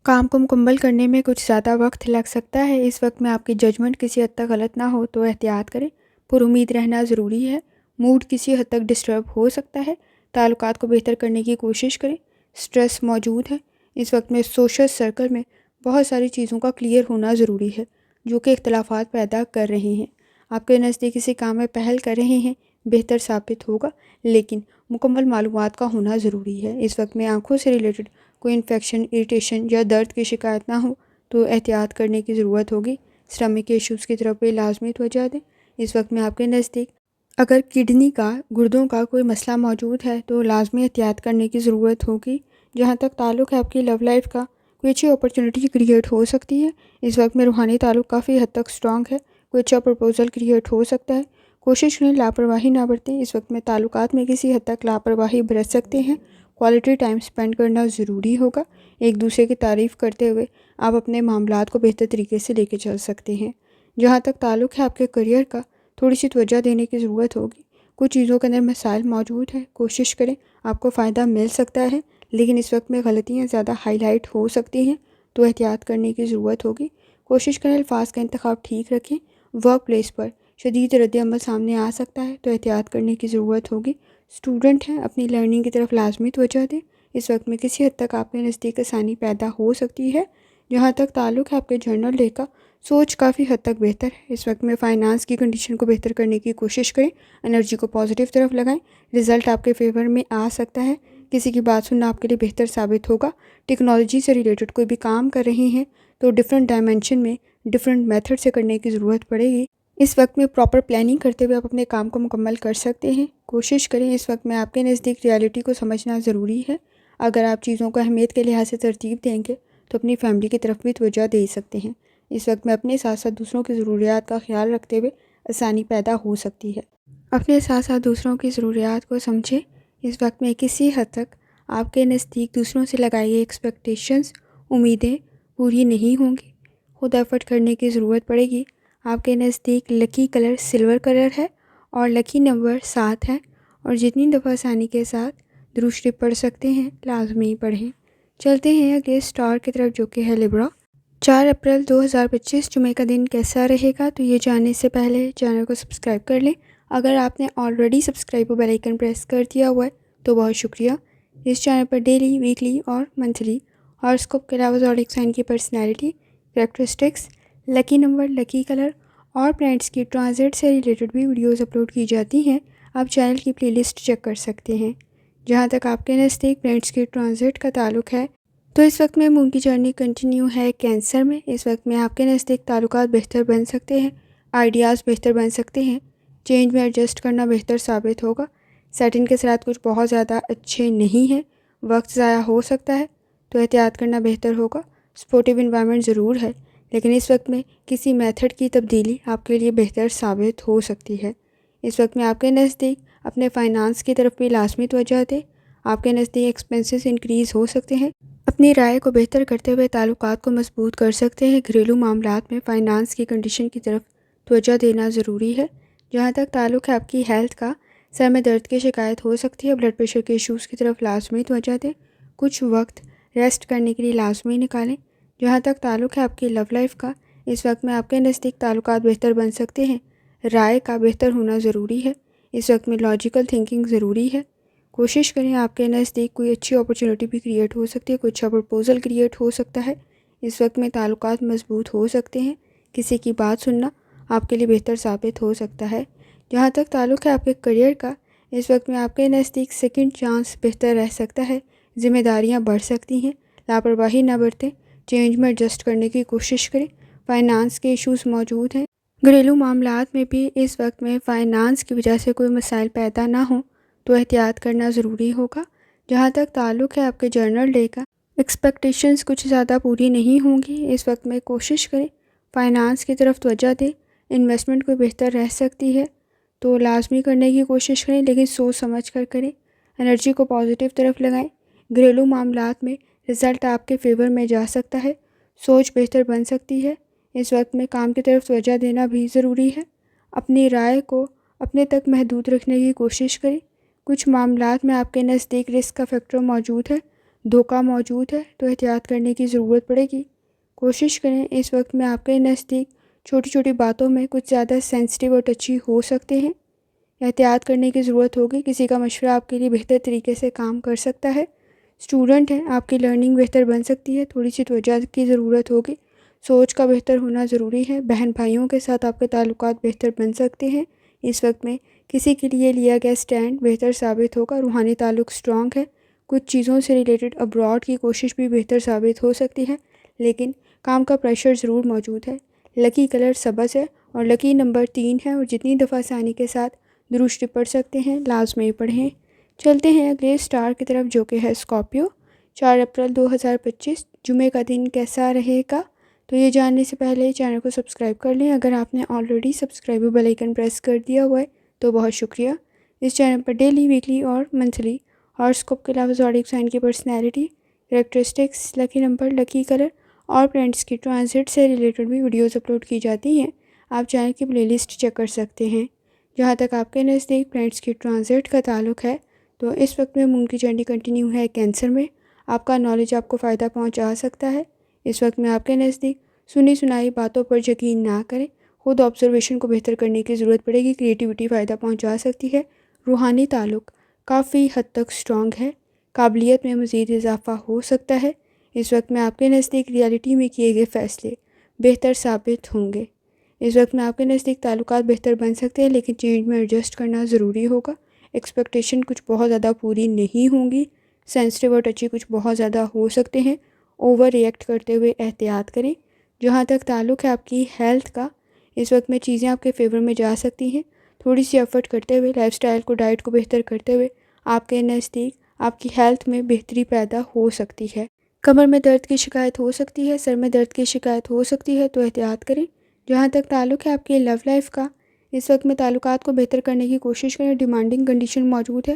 کام کو مکمل کرنے میں کچھ زیادہ وقت لگ سکتا ہے۔ اس وقت میں آپ کی ججمنٹ کسی حد تک غلط نہ ہو تو احتیاط کریں، پر امید رہنا ضروری ہے۔ موڈ کسی حد تک ڈسٹرب ہو سکتا ہے، تعلقات کو بہتر کرنے کی کوشش کریں۔ سٹریس موجود ہے، اس وقت میں سوشل سرکل میں بہت ساری چیزوں کا کلیئر ہونا ضروری ہے جو کہ اختلافات پیدا کر رہے ہیں۔ آپ کے نزدیک کسی کام میں پہل کر رہے ہیں بہتر ثابت ہوگا، لیکن مکمل معلومات کا ہونا ضروری ہے۔ اس وقت میں آنکھوں سے ریلیٹڈ کوئی انفیکشن، اریٹیشن یا درد کی شکایت نہ ہو تو احتیاط کرنے کی ضرورت ہوگی۔ اسٹمک کے ایشوز کی طرف بھی لازمی توجہ دیں۔ اس وقت میں آپ کے نزدیک اگر کڈنی کا، گردوں کا کوئی مسئلہ موجود ہے تو لازمی احتیاط کرنے کی ضرورت ہوگی۔ جہاں تک تعلق ہے آپ کی لو لائف کا، کوئی اچھی اپرچونٹی کریٹ ہو سکتی ہے۔ اس وقت میں روحانی تعلق کافی حد تک اسٹرانگ ہے، کوئی اچھا پرپوزل کریٹ ہو سکتا ہے۔ کوشش کریں لاپرواہی نہ برتیں۔ اس وقت میں تعلقات میں کسی حد تک لاپرواہی برت سکتے ہیں۔ کوالٹی ٹائم سپینڈ کرنا ضروری ہوگا۔ ایک دوسرے کی تعریف کرتے ہوئے آپ اپنے معاملات کو بہتر طریقے سے لے کے چل سکتے ہیں۔ جہاں تک تعلق ہے آپ کے کریئر کا، تھوڑی سی توجہ دینے کی ضرورت ہوگی۔ کچھ چیزوں کے اندر مسائل موجود ہیں، کوشش کریں، آپ کو فائدہ مل سکتا ہے، لیکن اس وقت میں غلطیاں زیادہ ہائی لائٹ ہو سکتی ہیں تو احتیاط کرنے کی ضرورت ہوگی۔ کوشش کریں الفاظ کا انتخاب ٹھیک رکھیں۔ ورک پلیس پر شدید رد عمل سامنے آ سکتا ہے تو احتیاط کرنے کی ضرورت ہوگی۔ اسٹوڈنٹ ہیں، اپنی لرننگ کی طرف لازمی توجہ دیں۔ اس وقت میں کسی حد تک آپ کے نزدیک آسانی پیدا ہو سکتی ہے۔ جہاں تک تعلق ہے آپ کے جرنل ڈے کا، سوچ کافی حد تک بہتر ہے۔ اس وقت میں فائنانس کی کنڈیشن کو بہتر کرنے کی کوشش کریں، انرجی کو پازیٹیو طرف لگائیں، رزلٹ آپ کے فیور میں آ سکتا ہے۔ کسی کی بات سننا آپ کے لیے بہتر ثابت ہوگا۔ ٹیکنالوجی سے ریلیٹڈ کوئی بھی کام کر رہے ہیں تو ڈیفرنٹ ڈائمینشن میں ڈیفرنٹ میتھڈ سے کرنے کی ضرورت پڑے گی۔ اس وقت میں پراپر پلاننگ کرتے ہوئے آپ اپنے کام کو مکمل کر سکتے ہیں۔ کوشش کریں، اس وقت میں آپ کے نزدیک ریالٹی کو سمجھنا ضروری ہے۔ اگر آپ چیزوں کو اہمیت کے لحاظ سے ترتیب دیں گے تو اپنی فیملی کی طرف بھی توجہ دے سکتے ہیں۔ اس وقت میں اپنے ساتھ ساتھ دوسروں کی ضروریات کا خیال رکھتے ہوئے آسانی پیدا ہو سکتی ہے۔ اپنے ساتھ ساتھ دوسروں کی ضروریات کو سمجھیں۔ اس وقت میں کسی حد تک آپ کے نزدیک دوسروں سے لگائی گئی ایکسپیکٹیشنز، امیدیں پوری نہیں ہوں گی، خود ایفرٹ کرنے کی ضرورت پڑے گی۔ آپ کے نزدیک لکی کلر سلور کلر ہے اور لکی نمبر 7 ہے، اور جتنی دفعہ آسانی کے ساتھ درود شریف پڑھ سکتے ہیں لازمی پڑھیں۔ چلتے ہیں اگلے اسٹار کی طرف جو کہ ہے لیبرا۔ 4 اپریل 2025 جمعے کا دن کیسا رہے گا تو یہ جاننے سے پہلے چینل کو سبسکرائب کر لیں۔ اگر آپ نے آلریڈی سبسکرائب اور بیل آئیکن پریس کر دیا ہوا ہے تو بہت شکریہ۔ اس چینل پر ڈیلی، ویکلی اور منتھلی ہاراسکوپ کے علاوہ زوڈیک سائن کی personality, characteristics, lucky number, lucky colour اور پلانٹس کی ٹرانزٹ سے ریلیٹڈ بھی ویڈیوز اپلوڈ کی جاتی ہیں۔ آپ چینل کی پلے لسٹ چیک کر سکتے ہیں۔ جہاں تک آپ کے نزدیک پلانٹس کی ٹرانزٹ کا تعلق ہے تو اس وقت میں مون کی جرنی کنٹینیو ہے کینسر میں۔ اس وقت میں آپ کے نزدیک تعلقات بہتر بن سکتے ہیں، آئیڈیاز بہتر بن سکتے ہیں، چینج میں ایڈجسٹ کرنا بہتر ثابت ہوگا۔ سیٹنگ کے ساتھ کچھ بہت زیادہ اچھے نہیں ہیں، وقت ضائع ہو سکتا ہے تو احتیاط کرنا بہتر ہوگا۔ سپورٹیو انوائرمنٹ ضرور ہے، لیکن اس وقت میں کسی میتھڈ کی تبدیلی آپ کے لیے بہتر ثابت ہو سکتی ہے۔ اس وقت میں آپ کے نزدیک اپنے فائنانس کی طرف بھی لازمی توجہ دیں۔ آپ کے نزدیک ایکسپینسز انکریز ہو سکتے ہیں۔ اپنی رائے کو بہتر کرتے ہوئے تعلقات کو مضبوط کر سکتے ہیں۔ گھریلو معاملات میں فائنانس کی کنڈیشن کی طرف توجہ دینا ضروری ہے۔ جہاں تک تعلق ہے آپ کی ہیلتھ کا، سر میں درد کی شکایت ہو سکتی ہے، بلڈ پریشر کے ایشوز کی طرف لازمی توجہ دیں۔ کچھ وقت ریسٹ کرنے کے لیے لازمی نکالیں۔ جہاں تک تعلق ہے آپ کی لو لائف کا، اس وقت میں آپ کے نزدیک تعلقات بہتر بن سکتے ہیں۔ رائے کا بہتر ہونا ضروری ہے۔ اس وقت میں لاجیکل تھنکنگ ضروری ہے۔ کوشش کریں، آپ کے نزدیک کوئی اچھی اپرچونٹی بھی کریٹ ہو سکتی ہے، کوئی اچھا پرپوزل کریٹ ہو سکتا ہے۔ اس وقت میں تعلقات مضبوط ہو سکتے ہیں۔ کسی کی بات سننا آپ کے لیے بہتر ثابت ہو سکتا ہے۔ جہاں تک تعلق ہے آپ کے کریئر کا، اس وقت میں آپ کے نزدیک سیکنڈ چانس بہتر رہ سکتا ہے۔ ذمہ داریاں بڑھ سکتی ہیں، لاپرواہی نہ برتیں، چینج میں ایڈجسٹ کرنے کی کوشش کریں۔ فائنانس کے ایشوز موجود ہیں۔ گھریلو معاملات میں بھی اس وقت میں فائنانس کی وجہ سے کوئی مسائل پیدا نہ ہوں تو احتیاط کرنا ضروری ہوگا۔ جہاں تک تعلق ہے آپ کے جرنل ڈے کا، ایکسپیکٹیشنز کچھ زیادہ پوری نہیں ہوں گی۔ اس وقت میں کوشش کریں، فائنانس کی طرف توجہ دیں۔ انویسٹمنٹ کوئی بہتر رہ سکتی ہے تو لازمی کرنے کی کوشش کریں، لیکن سوچ سمجھ کر کریں۔ انرجی کو پازیٹیو طرف لگائیں۔ گھریلو معاملات میں رزلٹ آپ کے فیور میں جا سکتا ہے، سوچ بہتر بن سکتی ہے۔ اس وقت میں کام کی طرف توجہ دینا بھی ضروری ہے۔ اپنی رائے کو اپنے تک محدود رکھنے کی کوشش کریں۔ کچھ معاملات میں آپ کے نزدیک رسک کا فیکٹر موجود ہے، دھوکہ موجود ہے تو احتیاط کرنے کی ضرورت پڑے گی۔ کوشش کریں، اس وقت میں آپ کے نزدیک چھوٹی چھوٹی باتوں میں کچھ زیادہ سینسٹیو اور ٹچی ہو سکتے ہیں، احتیاط کرنے کی ضرورت ہوگی۔ کسی کا مشورہ آپ کے لیے بہتر طریقے سے کام کر سکتا ہے۔ اسٹوڈنٹ ہیں، آپ کی لرننگ بہتر بن سکتی ہے، تھوڑی سی توجہ کی ضرورت ہوگی۔ سوچ کا بہتر ہونا ضروری ہے۔ بہن بھائیوں کے ساتھ آپ کے تعلقات بہتر بن سکتے ہیں۔ اس وقت میں کسی کے لیے لیا گیا سٹینڈ بہتر ثابت ہوگا۔ روحانی تعلق سٹرانگ ہے۔ کچھ چیزوں سے ریلیٹڈ ابراڈ کی کوشش بھی بہتر ثابت ہو سکتی ہے، لیکن کام کا پریشر ضرور موجود ہے۔ لکی کلر سبز ہے اور لکی نمبر 3 ہے، اور جتنی دفعہ آسانی کے ساتھ درود شریف پڑھ سکتے ہیں لازمی پڑھیں۔ چلتے ہیں اگلے سٹار کی طرف جو کہ ہے اسکارپیو۔ 4 اپریل 2025 جمعے کا دن کیسا رہے گا؟ تو یہ جاننے سے پہلے چینل کو سبسکرائب کر لیں۔ اگر آپ نے already subscribe bell icon press کر دیا ہوا ہے تو بہت شکریہ۔ اس چینل پر ڈیلی، ویکلی اور منتھلی ہاراسکوپ کے علاوہ زوڈیک سائن کی personality, characteristics, lucky number, lucky colour اور پلانٹس کی ٹرانزٹ سے ریلیٹڈ بھی ویڈیوز اپلوڈ کی جاتی ہیں۔ آپ چینل کی پلے لسٹ چیک کر سکتے ہیں۔ جہاں تک آپ کے نزدیک پلانٹس کی ٹرانزٹ کا تعلق ہے تو اس وقت میں مون کی جرنی کنٹینیو ہے کینسر میں۔ آپ کا نالج آپ کو فائدہ پہنچا سکتا ہے۔ اس وقت میں آپ کے نزدیک سنی سنائی باتوں پر یقین نہ کریں، خود آبزرویشن کو بہتر کرنے کی ضرورت پڑے گی۔ کریٹیوٹی فائدہ پہنچا سکتی ہے۔ روحانی تعلق کافی حد تک سٹرانگ ہے۔ قابلیت میں مزید اضافہ ہو سکتا ہے۔ اس وقت میں آپ کے نزدیک ریالٹی میں کیے گئے فیصلے بہتر ثابت ہوں گے۔ اس وقت میں آپ کے نزدیک تعلقات بہتر بن سکتے ہیں، لیکن چینج میں ایڈجسٹ کرنا ضروری ہوگا۔ ایکسپیکٹیشن کچھ بہت زیادہ پوری نہیں ہوں گی۔ سینسٹیو اور ٹچی کچھ بہت زیادہ ہو سکتے ہیں۔ اوور ریئیکٹ کرتے ہوئے احتیاط کریں۔ جہاں تک تعلق ہے آپ کی ہیلتھ کا، اس وقت میں چیزیں آپ کے فیور میں جا سکتی ہیں۔ تھوڑی سی ایفرٹ کرتے ہوئے، لائف سٹائل کو، ڈائٹ کو بہتر کرتے ہوئے آپ کے نزدیک آپ کی ہیلتھ میں بہتری پیدا ہو سکتی ہے۔ کمر میں درد کی شکایت ہو سکتی ہے، سر میں درد کی شکایت ہو سکتی ہے تو احتیاط کریں۔ جہاں تک تعلق ہے آپ کی لو لائف کا، اس وقت میں تعلقات کو بہتر کرنے کی کوشش کریں۔ ڈیمانڈنگ کنڈیشن موجود ہے۔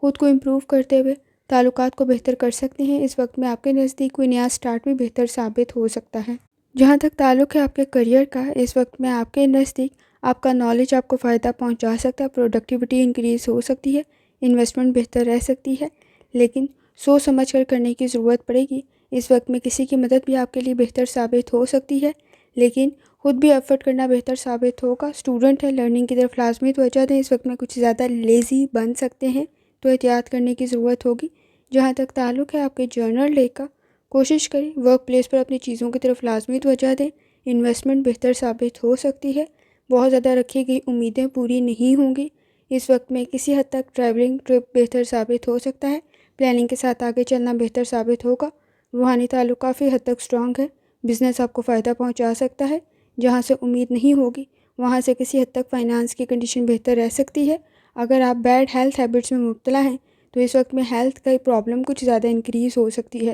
خود کو امپروو کرتے ہوئے تعلقات کو بہتر کر سکتے ہیں۔ اس وقت میں آپ کے نزدیک کوئی نیا سٹارٹ بھی بہتر ثابت ہو سکتا ہے۔ جہاں تک تعلق ہے آپ کے کریئر کا، اس وقت میں آپ کے نزدیک آپ کا نالج آپ کو فائدہ پہنچا سکتا ہے۔ پروڈکٹیوٹی انکریز ہو سکتی ہے۔ انویسٹمنٹ بہتر رہ سکتی ہے، لیکن سوچ سمجھ کر کرنے کی ضرورت پڑے گی۔ اس وقت میں کسی کی مدد بھی آپ کے لیے بہتر ثابت ہو سکتی ہے، لیکن خود بھی ایفرٹ کرنا بہتر ثابت ہوگا۔ اسٹوڈنٹ ہے، لرننگ کی طرف لازمی توجہ دیں۔ اس وقت میں کچھ زیادہ لیزی بن سکتے ہیں تو احتیاط کرنے کی ضرورت ہوگی۔ جہاں تک تعلق ہے آپ کے جرنل ڈے کا، کوشش کریں ورک پلیس پر اپنی چیزوں کی طرف لازمی توجہ دیں۔ انویسٹمنٹ بہتر ثابت ہو سکتی ہے۔ بہت زیادہ رکھی گئی امیدیں پوری نہیں ہوں گی۔ اس وقت میں کسی حد تک ٹریولنگ ٹرپ بہتر ثابت ہو سکتا ہے۔ پلاننگ کے ساتھ آگے چلنا بہتر ثابت ہوگا۔ روحانی تعلق کافی حد تک سٹرانگ ہے۔ بزنس آپ کو فائدہ پہنچا سکتا ہے۔ جہاں سے امید نہیں ہوگی وہاں سے کسی حد تک فائنانس کی کنڈیشن بہتر رہ سکتی ہے۔ اگر آپ بیڈ ہیلتھ ہیبٹس میں مبتلا ہیں تو اس وقت میں ہیلتھ کا پرابلم کچھ زیادہ انکریز ہو سکتی ہے۔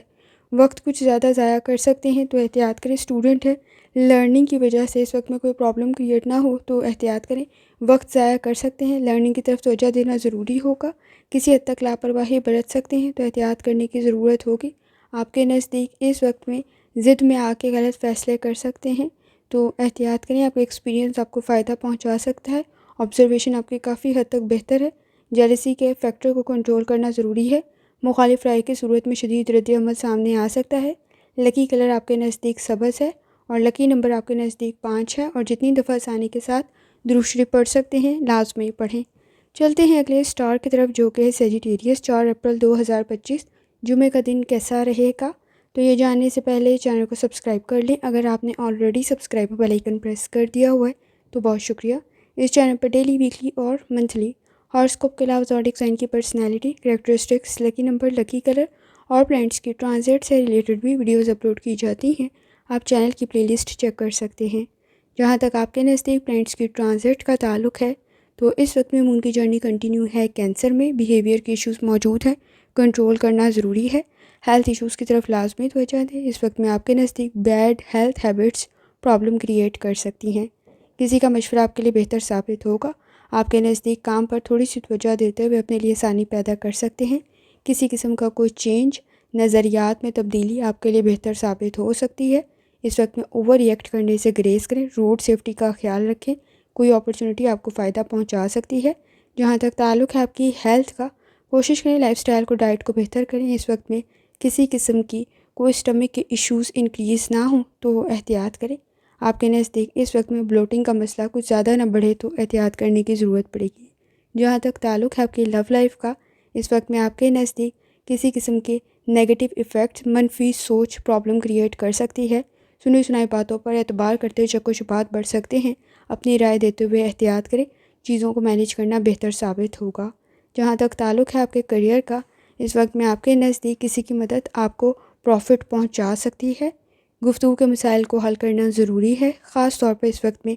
وقت کچھ زیادہ ضائع کر سکتے ہیں تو احتیاط کریں۔ اسٹوڈنٹ ہے، لرننگ کی وجہ سے اس وقت میں کوئی پرابلم کریٹ نہ ہو تو احتیاط کریں۔ وقت ضائع کر سکتے ہیں، لرننگ کی طرف توجہ دینا ضروری ہوگا۔ کسی حد تک لاپرواہی برت سکتے ہیں تو احتیاط کرنے کی ضرورت ہوگی۔ آپ کے نزدیک اس وقت میں ضد میں آ کے غلط فیصلے کر سکتے ہیں تو احتیاط کریں۔ آپ کا ایکسپیرینس آپ کو فائدہ پہنچا سکتا ہے۔ آبزرویشن آپ کی کافی حد تک بہتر ہے۔ جیلسی کے فیکٹر کو کنٹرول کرنا ضروری ہے۔ مخالف رائے کی صورت میں شدید رد عمل سامنے آ سکتا ہے۔ لکی کلر آپ کے نزدیک سبز ہے اور لکی نمبر آپ کے نزدیک 5 ہے، اور جتنی دفعہ آسانی کے ساتھ درود شریف پڑھ سکتے ہیں لازمی پڑھیں۔ چلتے ہیں اگلے سٹار کی طرف جو کہ ہے سیجیٹیریس۔ 4 اپریل 2025 جمعے کا دن کیسا رہے گا؟ تو یہ جاننے سے پہلے چینل کو سبسکرائب کر لیں۔ اگر آپ نے already subscribe bell icon press کر دیا ہوا ہے تو بہت شکریہ۔ اس چینل پر ڈیلی، ویکلی اور منتھلی ہاراسکوپ کے علاوہ زوڈیک سائن کی personality, characteristics, lucky number, lucky colour اور پلانٹس کی ٹرانزٹ سے ریلیٹڈ بھی ویڈیوز اپلوڈ کی جاتی ہیں۔ آپ چینل کی پلے لسٹ چیک کر سکتے ہیں۔ جہاں تک آپ کے نزدیک پلانٹس کی ٹرانزٹ کا تعلق ہے تو اس وقت میں مون کی جرنی کنٹینیو ہے کینسر میں۔ بیہیویئر کی ایشوز موجود ہیں، کنٹرول کرنا ضروری ہے۔ ہیلتھ ایشوز کی طرف لازمی توجہ دیں۔ اس وقت میں آپ کے نزدیک bad health habits problem create کر سکتی ہیں۔ کسی کا مشورہ آپ کے لیے بہتر ثابت ہوگا۔ آپ کے نزدیک کام پر تھوڑی سی توجہ دیتے ہوئے اپنے لیے آسانی پیدا کر سکتے ہیں۔ کسی قسم کا کوئی چینج، نظریات میں تبدیلی آپ کے لیے بہتر ثابت ہو سکتی ہے۔ اس وقت میں اوور ریئیکٹ کرنے سے گریز کریں۔ روڈ سیفٹی کا خیال رکھیں۔ کوئی اپرچونٹی آپ کو فائدہ پہنچا سکتی ہے۔ جہاں تک تعلق ہے آپ کی ہیلتھ کا، کوشش کریں لائف سٹائل کو، ڈائٹ کو بہتر کریں۔ اس وقت میں کسی قسم کی کوئی اسٹمک کے ایشوز انکریز نہ ہوں تو احتیاط کریں۔ آپ کے نزدیک اس وقت میں بلوٹنگ کا مسئلہ کچھ زیادہ نہ بڑھے تو احتیاط کرنے کی ضرورت پڑے گی۔ جہاں تک تعلق ہے آپ کی لو لائف کا، اس وقت میں آپ کے نزدیک کسی قسم کے نیگیٹو ایفیکٹس، منفی سوچ پرابلم کریٹ کر سکتی ہے۔ سنی سنائی باتوں پر اعتبار کرتے ہوئے شک و شبہات بڑھ سکتے ہیں۔ اپنی رائے دیتے ہوئے احتیاط کریں، چیزوں کو مینیج کرنا بہتر ثابت ہوگا۔ جہاں تک تعلق ہے آپ کے کیریئر کا، اس وقت میں آپ کے نزدیک کسی کی مدد آپ کو پروفٹ پہنچا سکتی ہے۔ گفتگو کے مسائل کو حل کرنا ضروری ہے، خاص طور پر اس وقت میں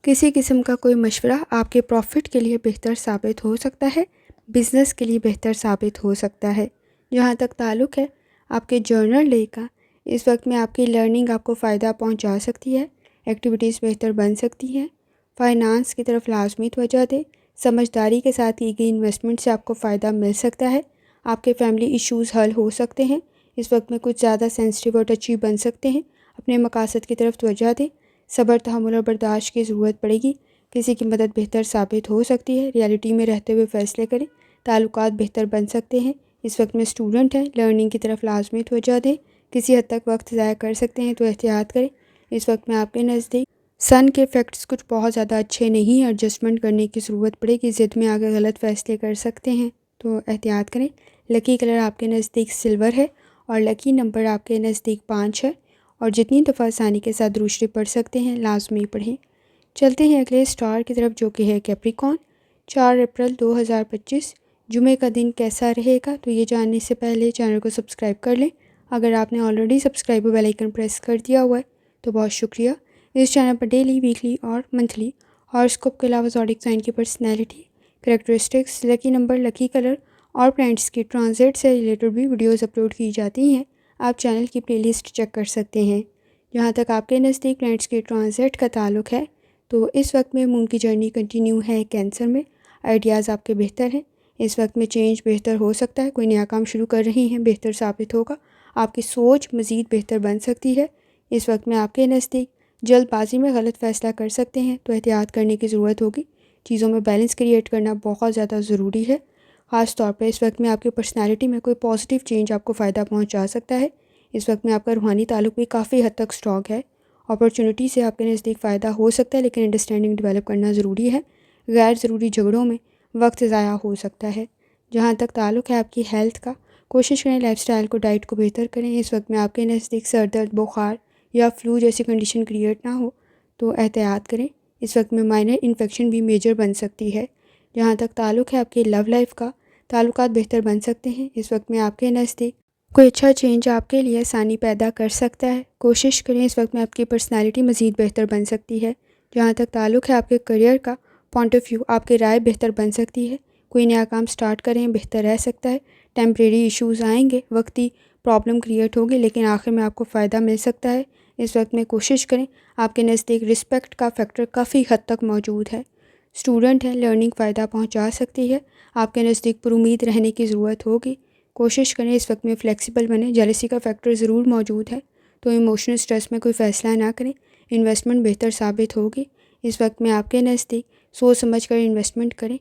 کسی قسم کا کوئی مشورہ آپ کے پروفٹ کے لیے بہتر ثابت ہو سکتا ہے، بزنس کے لیے بہتر ثابت ہو سکتا ہے۔ جہاں تک تعلق ہے آپ کے جرنل ڈے کا، اس وقت میں آپ کی لرننگ آپ کو فائدہ پہنچا سکتی ہے، ایکٹیویٹیز بہتر بن سکتی ہیں۔ فائنانس کی طرف لازمی توجہ دیں، سمجھداری کے ساتھ کی گئی انویسٹمنٹ سے آپ کو فائدہ مل سکتا ہے۔ آپ کے فیملی ایشوز حل ہو سکتے ہیں، اس وقت میں کچھ زیادہ سینسٹیو اور ٹچی بن سکتے ہیں۔ اپنے مقاصد کی طرف توجہ دیں، صبر، تحمل اور برداشت کی ضرورت پڑے گی، کسی کی مدد بہتر ثابت ہو سکتی ہے۔ ریالٹی میں رہتے ہوئے فیصلے کریں، تعلقات بہتر بن سکتے ہیں۔ اس وقت میں اسٹوڈنٹ ہیں، لرننگ کی طرف لازمی توجہ دیں، کسی حد تک وقت ضائع کر سکتے ہیں تو احتیاط کریں۔ اس وقت میں آپ کے نزدیک سن کے فیکٹس کچھ بہت زیادہ اچھے نہیں، ایڈجسٹمنٹ کرنے کی ضرورت پڑے گی، ضد میں آگے غلط فیصلے کر سکتے ہیں تو احتیاط کریں۔ لکی کلر آپ کے نزدیک سلور ہے اور لکی نمبر آپ کے نزدیک 5 ہے، اور جتنی دفعہ آسانی کے ساتھ روشنی پڑھ سکتے ہیں لازمی پڑھیں۔ چلتے ہیں اگلے اسٹار کی طرف جو کہ ہے کیپریکون۔ 4 اپریل 2025 جمعے کا دن کیسا رہے گا؟ تو یہ جاننے سے پہلے چینل کو سبسکرائب کر لیں۔ اگر آپ نے already subscribe bell icon press کر دیا ہوا ہے تو بہت شکریہ۔ اس چینل پر ڈیلی، ویکلی اور منتھلی ہاراسکوپ کے علاوہ زوڈیک سائن کی personality, characteristics, lucky number, lucky colour اور پلانٹس کی ٹرانزٹ سے ریلیٹڈ بھی ویڈیوز اپلوڈ کی جاتی ہیں، آپ چینل کی پلے لسٹ چیک کر سکتے ہیں۔ جہاں تک آپ کے نزدیک پلانٹس کی ٹرانزٹ کا تعلق ہے تو اس وقت میں مون کی جرنی کنٹینیو ہے کینسر میں، آئیڈیاز آپ کے بہتر ہیں، اس وقت میں چینج بہتر ہو سکتا ہے، کوئی نیا کام شروع کر رہی ہیں بہتر ثابت ہوگا، آپ کی سوچ مزید بہتر بن سکتی ہے۔ اس وقت میں آپ کے نزدیک جلد بازی میں غلط فیصلہ کر سکتے ہیں تو احتیاط کرنے کی ضرورت ہوگی، چیزوں میں بیلنس کریٹ کرنا بہت زیادہ ضروری ہے۔ خاص طور پہ اس وقت میں آپ کی پرسنالٹی میں کوئی پازیٹیو چینج آپ کو فائدہ پہنچا سکتا ہے، اس وقت میں آپ کا روحانی تعلق بھی کافی حد تک اسٹرانگ ہے، اپرچونٹی سے آپ کے نزدیک فائدہ ہو سکتا ہے لیکن انڈرسٹینڈنگ ڈیولپ کرنا ضروری ہے، غیر ضروری جھگڑوں میں وقت ضائع ہو سکتا ہے۔ جہاں تک تعلق ہے آپ کی ہیلتھ کا، کوشش کریں لائف سٹائل کو، ڈائٹ کو بہتر کریں، اس وقت میں آپ کے نزدیک سر درد، بخار یا فلو جیسی کنڈیشن کریٹ نہ ہو تو احتیاط کریں، اس وقت میں مائنر انفیکشن بھی میجر بن سکتی ہے۔ جہاں تک تعلق ہے آپ کی لو لائف کا، تعلقات بہتر بن سکتے ہیں، اس وقت میں آپ کے نزدیک کوئی اچھا چینج آپ کے لیے آسانی پیدا کر سکتا ہے، کوشش کریں، اس وقت میں آپ کی پرسنالٹی مزید بہتر بن سکتی ہے۔ جہاں تک تعلق ہے آپ کے کیریئر کا، پوائنٹ آف ویو آپ کی رائے بہتر بن سکتی ہے، کوئی نیا کام سٹارٹ کریں بہتر رہ سکتا ہے، ٹیمپریری ایشوز آئیں گے، وقتی پرابلم کریٹ ہوگی لیکن آخر میں آپ کو فائدہ مل سکتا ہے، اس وقت میں کوشش کریں، آپ کے نزدیک رسپیکٹ کا فیکٹر کافی حد تک موجود ہے۔ اسٹوڈنٹ ہیں، لرننگ فائدہ پہنچا سکتی ہے، آپ کے نزدیک پر امید رہنے کی ضرورت ہوگی، کوشش کریں اس وقت میں فلیکسیبل بنیں، جیلسی کا فیکٹر ضرور موجود ہے تو ایموشنل سٹریس میں کوئی فیصلہ نہ کریں، انویسٹمنٹ بہتر ثابت ہوگی، اس وقت میں آپ کے نزدیک سوچ سمجھ کر انویسٹمنٹ کریں،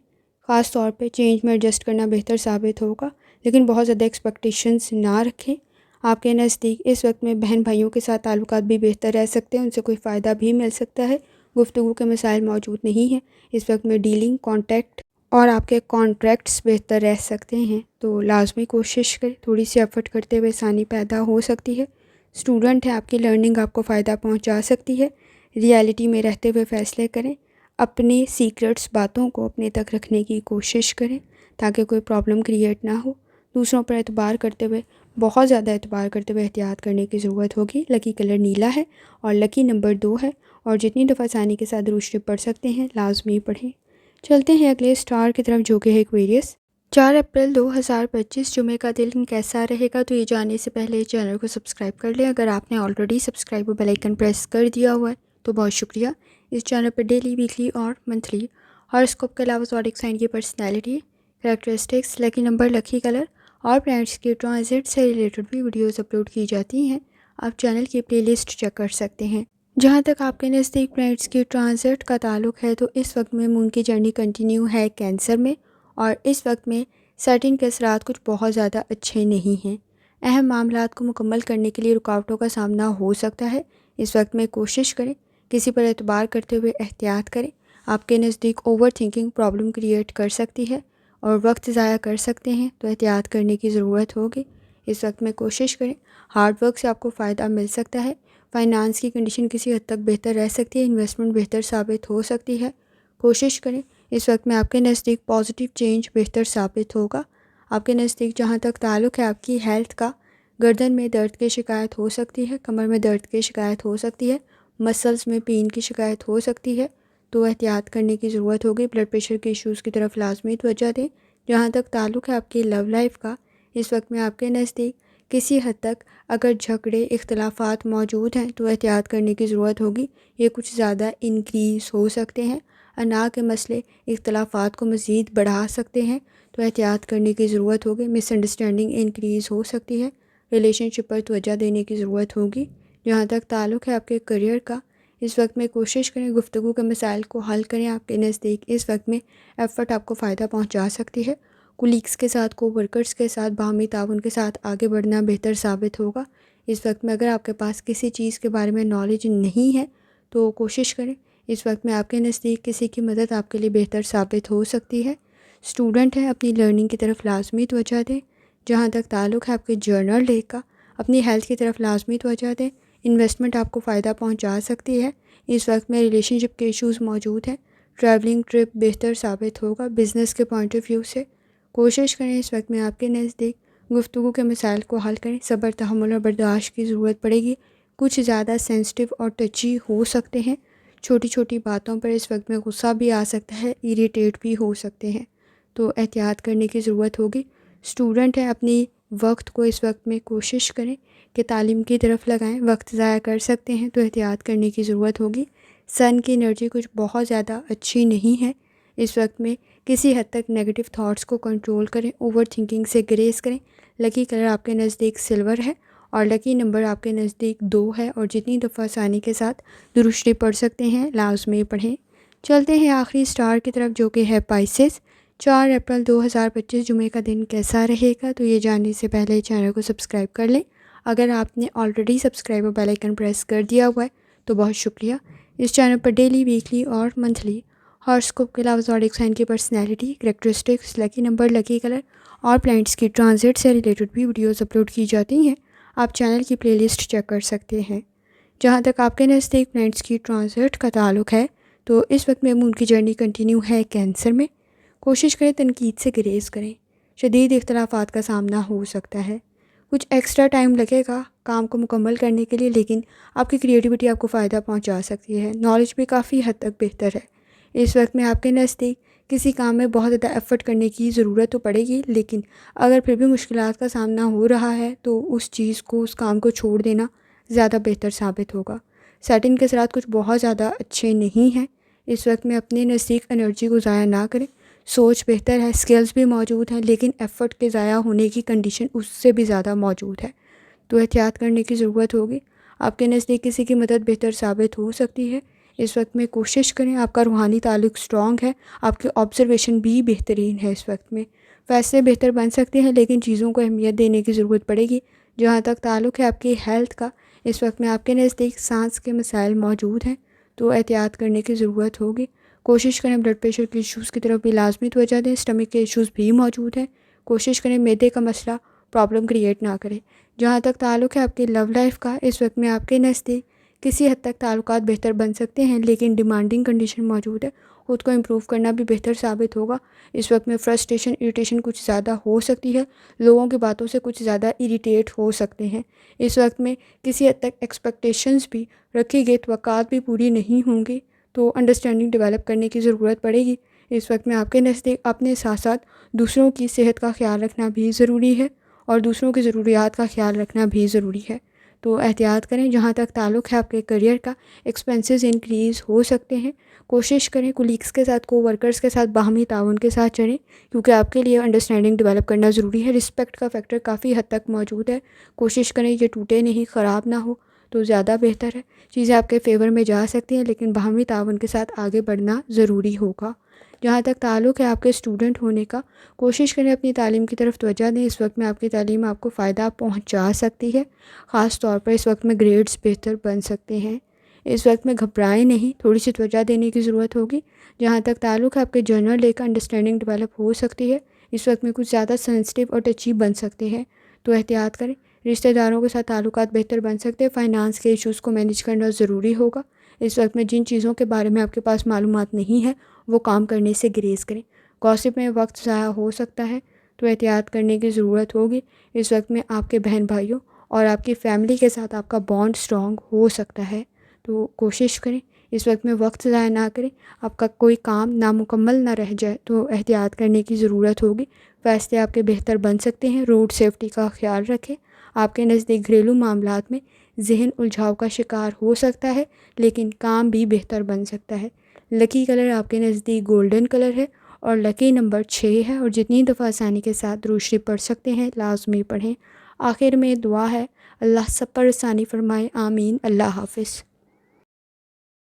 خاص طور پہ چینج میں ایڈجسٹ کرنا بہتر ثابت ہوگا لیکن بہت زیادہ ایکسپیکٹیشنز نہ رکھیں۔ آپ کے نزدیک اس وقت میں بہن بھائیوں کے ساتھ تعلقات بھی بہتر رہ سکتے ہیں، ان سے کوئی فائدہ بھی مل سکتا ہے، گفتگو کے مسائل موجود نہیں ہیں، اس وقت میں ڈیلنگ، کانٹیکٹ اور آپ کے کانٹریکٹس بہتر رہ سکتے ہیں تو لازمی کوشش کریں، تھوڑی سی ایفرٹ کرتے ہوئے آسانی پیدا ہو سکتی ہے۔ اسٹوڈنٹ ہے، آپ کی لرننگ آپ کو فائدہ پہنچا سکتی ہے، ریالٹی میں رہتے ہوئے فیصلے کریں، اپنے سیکرٹس باتوں کو اپنے تک رکھنے کی کوشش کریں تاکہ کوئی پرابلم کریٹ نہ ہو، دوسروں پر اعتبار کرتے ہوئے، بہت زیادہ اعتبار کرتے ہوئے احتیاط کرنے کی ضرورت ہوگی۔ لکی کلر نیلا ہے اور لکی نمبر 2 ہے، اور جتنی دفعہ آسانی کے ساتھ روشنی پڑھ سکتے ہیں لازمی پڑھیں۔ چلتے ہیں اگلے اسٹار کی طرف جو کہ ہے ایکویریس۔ 4 اپریل 2025 جمعے کا دن کیسا رہے گا؟ تو یہ جاننے سے پہلے چینل کو سبسکرائب کر لیں، اگر آپ نے already subscribe bell icon press کر دیا ہوا ہے تو بہت شکریہ۔ اس چینل پر ڈیلی، ویکلی اور منتھلی ہاراسکوپ کے علاوہ زوڈیک سائن کی personality, characteristics, lucky number, lucky colour اور پلانٹس کی ٹرانزٹ سے ریلیٹڈ بھی ویڈیوز اپلوڈ کی جاتی ہیں، آپ چینل کی پلے لسٹ چیک کر سکتے ہیں۔ جہاں تک آپ کے نزدیک پلانٹس کی ٹرانزٹ کا تعلق ہے تو اس وقت میں مون کی جرنی کنٹینیو ہے کینسر میں، اور اس وقت میں سیٹن کے اثرات کچھ بہت زیادہ اچھے نہیں ہیں، اہم معاملات کو مکمل کرنے کے لیے رکاوٹوں کا سامنا ہو سکتا ہے، اس وقت میں کوشش کریں، کسی پر اعتبار کرتے ہوئے احتیاط کریں، آپ کے نزدیک اوور تھنکنگ پرابلم کریٹ کر سکتی ہے اور وقت ضائع کر سکتے ہیں تو احتیاط کرنے کی ضرورت ہوگی، اس وقت میں کوشش کریں، ہارڈ ورک سے آپ کو فائدہ مل سکتا ہے، فائنانس کی کنڈیشن کسی حد تک بہتر رہ سکتی ہے، انویسٹمنٹ بہتر ثابت ہو سکتی ہے۔ کوشش کریں، اس وقت میں آپ کے نزدیک پازیٹیو چینج بہتر ثابت ہوگا۔ آپ کے نزدیک جہاں تک تعلق ہے آپ کی ہیلتھ کا، گردن میں درد کی شکایت ہو سکتی ہے، کمر میں درد کی شکایت ہو سکتی ہے، مسلز میں پین کی شکایت ہو سکتی ہے، تو احتیاط کرنے کی ضرورت ہوگی۔ بلڈ پریشر کے ایشوز کی طرف لازمی توجہ دیں۔ جہاں تک تعلق ہے آپ کی لو لائف کا، اس وقت میں آپ کے نزدیک کسی حد تک اگر جھگڑے اختلافات موجود ہیں تو احتیاط کرنے کی ضرورت ہوگی۔ یہ کچھ زیادہ انکریز ہو سکتے ہیں، انا کے مسئلے اختلافات کو مزید بڑھا سکتے ہیں، تو احتیاط کرنے کی ضرورت ہوگی۔ مس انڈرسٹینڈنگ انکریز ہو سکتی ہے، ریلیشن شپ پر توجہ دینے کی ضرورت ہوگی۔ جہاں تک تعلق ہے آپ کے کریئر کا، اس وقت میں کوشش کریں گفتگو کے مسائل کو حل کریں۔ آپ کے نزدیک اس وقت میں ایفرٹ آپ کو فائدہ پہنچا سکتی ہے۔ کولیگس کے ساتھ، کو ورکرز کے ساتھ باہمی تعاون کے ساتھ آگے بڑھنا بہتر ثابت ہوگا۔ اس وقت میں اگر آپ کے پاس کسی چیز کے بارے میں نالج نہیں ہے تو کوشش کریں، اس وقت میں آپ کے نزدیک کسی کی مدد آپ کے لیے بہتر ثابت ہو سکتی ہے۔ اسٹوڈنٹ ہیں، اپنی لرننگ کی طرف لازمی توجہ دیں۔ جہاں تک تعلق ہے آپ کے جرنل ڈے کا، اپنی ہیلتھ کی طرف لازمی توجہ دیں۔ انویسٹمنٹ آپ کو فائدہ پہنچا سکتی ہے۔ اس وقت میں ریلیشن شپ کے ایشوز موجود ہیں، ٹریولنگ ٹرپ بہتر ثابت ہوگا بزنس کے پوائنٹ آف ویو سے۔ کوشش کریں اس وقت میں آپ کے نزدیک گفتگو کے مسائل کو حل کریں۔ صبر، تحمل اور برداشت کی ضرورت پڑے گی۔ کچھ زیادہ سینسٹیو اور ٹچی ہو سکتے ہیں، چھوٹی چھوٹی باتوں پر اس وقت میں غصہ بھی آ سکتا ہے، اریٹیٹ بھی ہو سکتے ہیں، تو احتیاط کرنے کی ضرورت ہوگی۔ اسٹوڈنٹ ہے، اپنی وقت کو اس وقت میں کوشش کریں کہ تعلیم کی طرف لگائیں۔ وقت ضائع کر سکتے ہیں تو احتیاط کرنے کی ضرورت ہوگی۔ سن کی انرجی کچھ بہت زیادہ اچھی نہیں ہے، اس وقت میں کسی حد تک نیگیٹو تھاٹس کو کنٹرول کریں، اوور تھنکنگ سے گریز کریں۔ لکی کلر آپ کے نزدیک سلور ہے اور لکی نمبر آپ کے نزدیک 2 ہے، اور جتنی دفعہ آسانی کے ساتھ درود شریف پڑھ سکتے ہیں لازمی پڑھیں۔ چلتے ہیں آخری سٹار کی طرف جو کہ ہے پائسس۔ 4 اپریل 2025 جمعے کا دن کیسا رہے گا، تو یہ جاننے سے پہلے چینل کو سبسکرائب کر لیں۔ اگر آپ نے آلریڈی سبسکرائب اور بیل آئیکن پریس کر دیا ہوا ہے تو بہت شکریہ۔ اس چینل پر ڈیلی، ویکلی اور منتھلی ہاراسکوپ کے علاوہ زوڈیک سائن کی personality, characteristics, lucky number, lucky colour اور پلانٹس کی ٹرانزٹ سے ریلیٹڈ بھی ویڈیوز اپلوڈ کی جاتی ہیں۔ آپ چینل کی پلے لسٹ چیک کر سکتے ہیں۔ جہاں تک آپ کے نزدیک پلانٹس کی ٹرانزٹ کا تعلق ہے تو اس وقت میں مون کی جرنی کنٹینیو ہے کینسر میں۔ کوشش کریں تنقید سے گریز کریں، شدید اختلافات کا سامنا ہو سکتا ہے، کچھ ایکسٹرا ٹائم لگے گا کام کو مکمل کرنے کے لیے، لیکن آپ کی کریٹیوٹی آپ کو فائدہ پہنچا سکتی ہے۔ نالج بھی کافی حد تک بہتر ہے۔ اس وقت میں آپ کے نزدیک کسی کام میں بہت زیادہ ایفرٹ کرنے کی ضرورت تو پڑے گی، لیکن اگر پھر بھی مشکلات کا سامنا ہو رہا ہے تو اس چیز کو، اس کام کو چھوڑ دینا زیادہ بہتر ثابت ہوگا۔ سیٹنگ کے اثرات کچھ بہت زیادہ اچھے نہیں ہیں۔ اس وقت میں اپنے نزدیک انرجی کو ضائع نہ کریں۔ سوچ بہتر ہے، سکلز بھی موجود ہیں، لیکن ایفرٹ کے ضائع ہونے کی کنڈیشن اس سے بھی زیادہ موجود ہے، تو احتیاط کرنے کی ضرورت ہوگی۔ آپ کے نزدیک کسی کی مدد بہتر ثابت ہو سکتی ہے۔ اس وقت میں کوشش کریں، آپ کا روحانی تعلق سٹرونگ ہے، آپ کی آبزرویشن بھی بہترین ہے۔ اس وقت میں فیصلے بہتر بن سکتے ہیں، لیکن چیزوں کو اہمیت دینے کی ضرورت پڑے گی۔ جہاں تک تعلق ہے آپ کی ہیلتھ کا، اس وقت میں آپ کے نزدیک سانس کے مسائل موجود ہیں، تو احتیاط کرنے کی ضرورت ہوگی۔ کوشش کریں بلڈ پریشر کے ایشوز کی طرف بھی لازمی توجہ دیں۔ اسٹمک کے ایشوز بھی موجود ہیں، کوشش کریں معدے کا مسئلہ پرابلم کریٹ نہ کرے۔ جہاں تک تعلق ہے آپ کی لو لائف کا، اس وقت میں آپ کے نزدیک کسی حد تک تعلقات بہتر بن سکتے ہیں، لیکن ڈیمانڈنگ کنڈیشن موجود ہے، خود کو امپروو کرنا بھی بہتر ثابت ہوگا۔ اس وقت میں فرسٹریشن، اریٹیشن کچھ زیادہ ہو سکتی ہے، لوگوں کی باتوں سے کچھ زیادہ اریٹیٹ ہو سکتے ہیں۔ اس وقت میں کسی حد تک ایکسپیکٹیشنز بھی رکھی گئی، توقعات بھی پوری نہیں ہوں گی، تو انڈرسٹینڈنگ ڈیولپ کرنے کی ضرورت پڑے گی۔ اس وقت میں آپ کے نزدیک اپنے ساتھ ساتھ دوسروں کی صحت کا خیال رکھنا بھی ضروری ہے، اور دوسروں کی ضروریات کا خیال رکھنا بھی ضروری ہے، تو احتیاط کریں۔ جہاں تک تعلق ہے آپ کے کریئر کا، ایکسپینسز انکریز ہو سکتے ہیں۔ کوشش کریں کولیگس کے ساتھ، کو ورکرز کے ساتھ باہمی تعاون کے ساتھ چلیں، کیونکہ آپ کے لیے انڈرسٹینڈنگ ڈیولپ کرنا ضروری ہے۔ رسپیکٹ کا فیکٹر کافی حد تک موجود ہے، کوشش کریں یہ ٹوٹے نہیں، خراب نہ ہو تو زیادہ بہتر ہے۔ چیزیں آپ کے فیور میں جا سکتی ہیں، لیکن باہمی تعاون کے ساتھ آگے بڑھنا ضروری ہوگا۔ جہاں تک تعلق ہے آپ کے اسٹوڈنٹ ہونے کا، کوشش کریں اپنی تعلیم کی طرف توجہ دیں۔ اس وقت میں آپ کی تعلیم آپ کو فائدہ پہنچا سکتی ہے، خاص طور پر اس وقت میں گریڈز بہتر بن سکتے ہیں۔ اس وقت میں گھبرائیں نہیں، تھوڑی سی توجہ دینے کی ضرورت ہوگی۔ جہاں تک تعلق ہے آپ کے جرنل لے کر انڈرسٹینڈنگ ڈیولپ ہو سکتی ہے۔ اس وقت میں کچھ زیادہ سینسٹیو اور ٹچی بن سکتے ہیں، تو احتیاط کریں۔ رشتہ داروں کے ساتھ تعلقات بہتر بن سکتے ہیں۔ فائنانس کے ایشوز کو مینیج کرنا ضروری ہوگا۔ اس وقت میں جن چیزوں کے بارے میں آپ کے پاس معلومات نہیں ہے وہ کام کرنے سے گریز کریں۔ گوسپ میں وقت ضائع ہو سکتا ہے تو احتیاط کرنے کی ضرورت ہوگی۔ اس وقت میں آپ کے بہن بھائیوں اور آپ کی فیملی کے ساتھ آپ کا بانڈ سٹرونگ ہو سکتا ہے، تو کوشش کریں اس وقت میں وقت ضائع نہ کریں۔ آپ کا کوئی کام نامکمل نہ رہ جائے تو احتیاط کرنے کی ضرورت ہوگی۔ فیصلے آپ کے بہتر بن سکتے ہیں۔ روڈ سیفٹی کا خیال رکھیں۔ آپ کے نزدیک گھریلو معاملات میں ذہن الجھاؤ کا شکار ہو سکتا ہے، لیکن کام بھی بہتر بن سکتا ہے۔ لکی کلر آپ کے نزدیک گولڈن کلر ہے اور لکی نمبر 6 ہے، اور جتنی دفعہ آسانی کے ساتھ درود شریف پڑھ سکتے ہیں لازمی پڑھیں۔ آخر میں دعا ہے، اللہ سب پر آسانی فرمائے، آمین۔ اللہ حافظ۔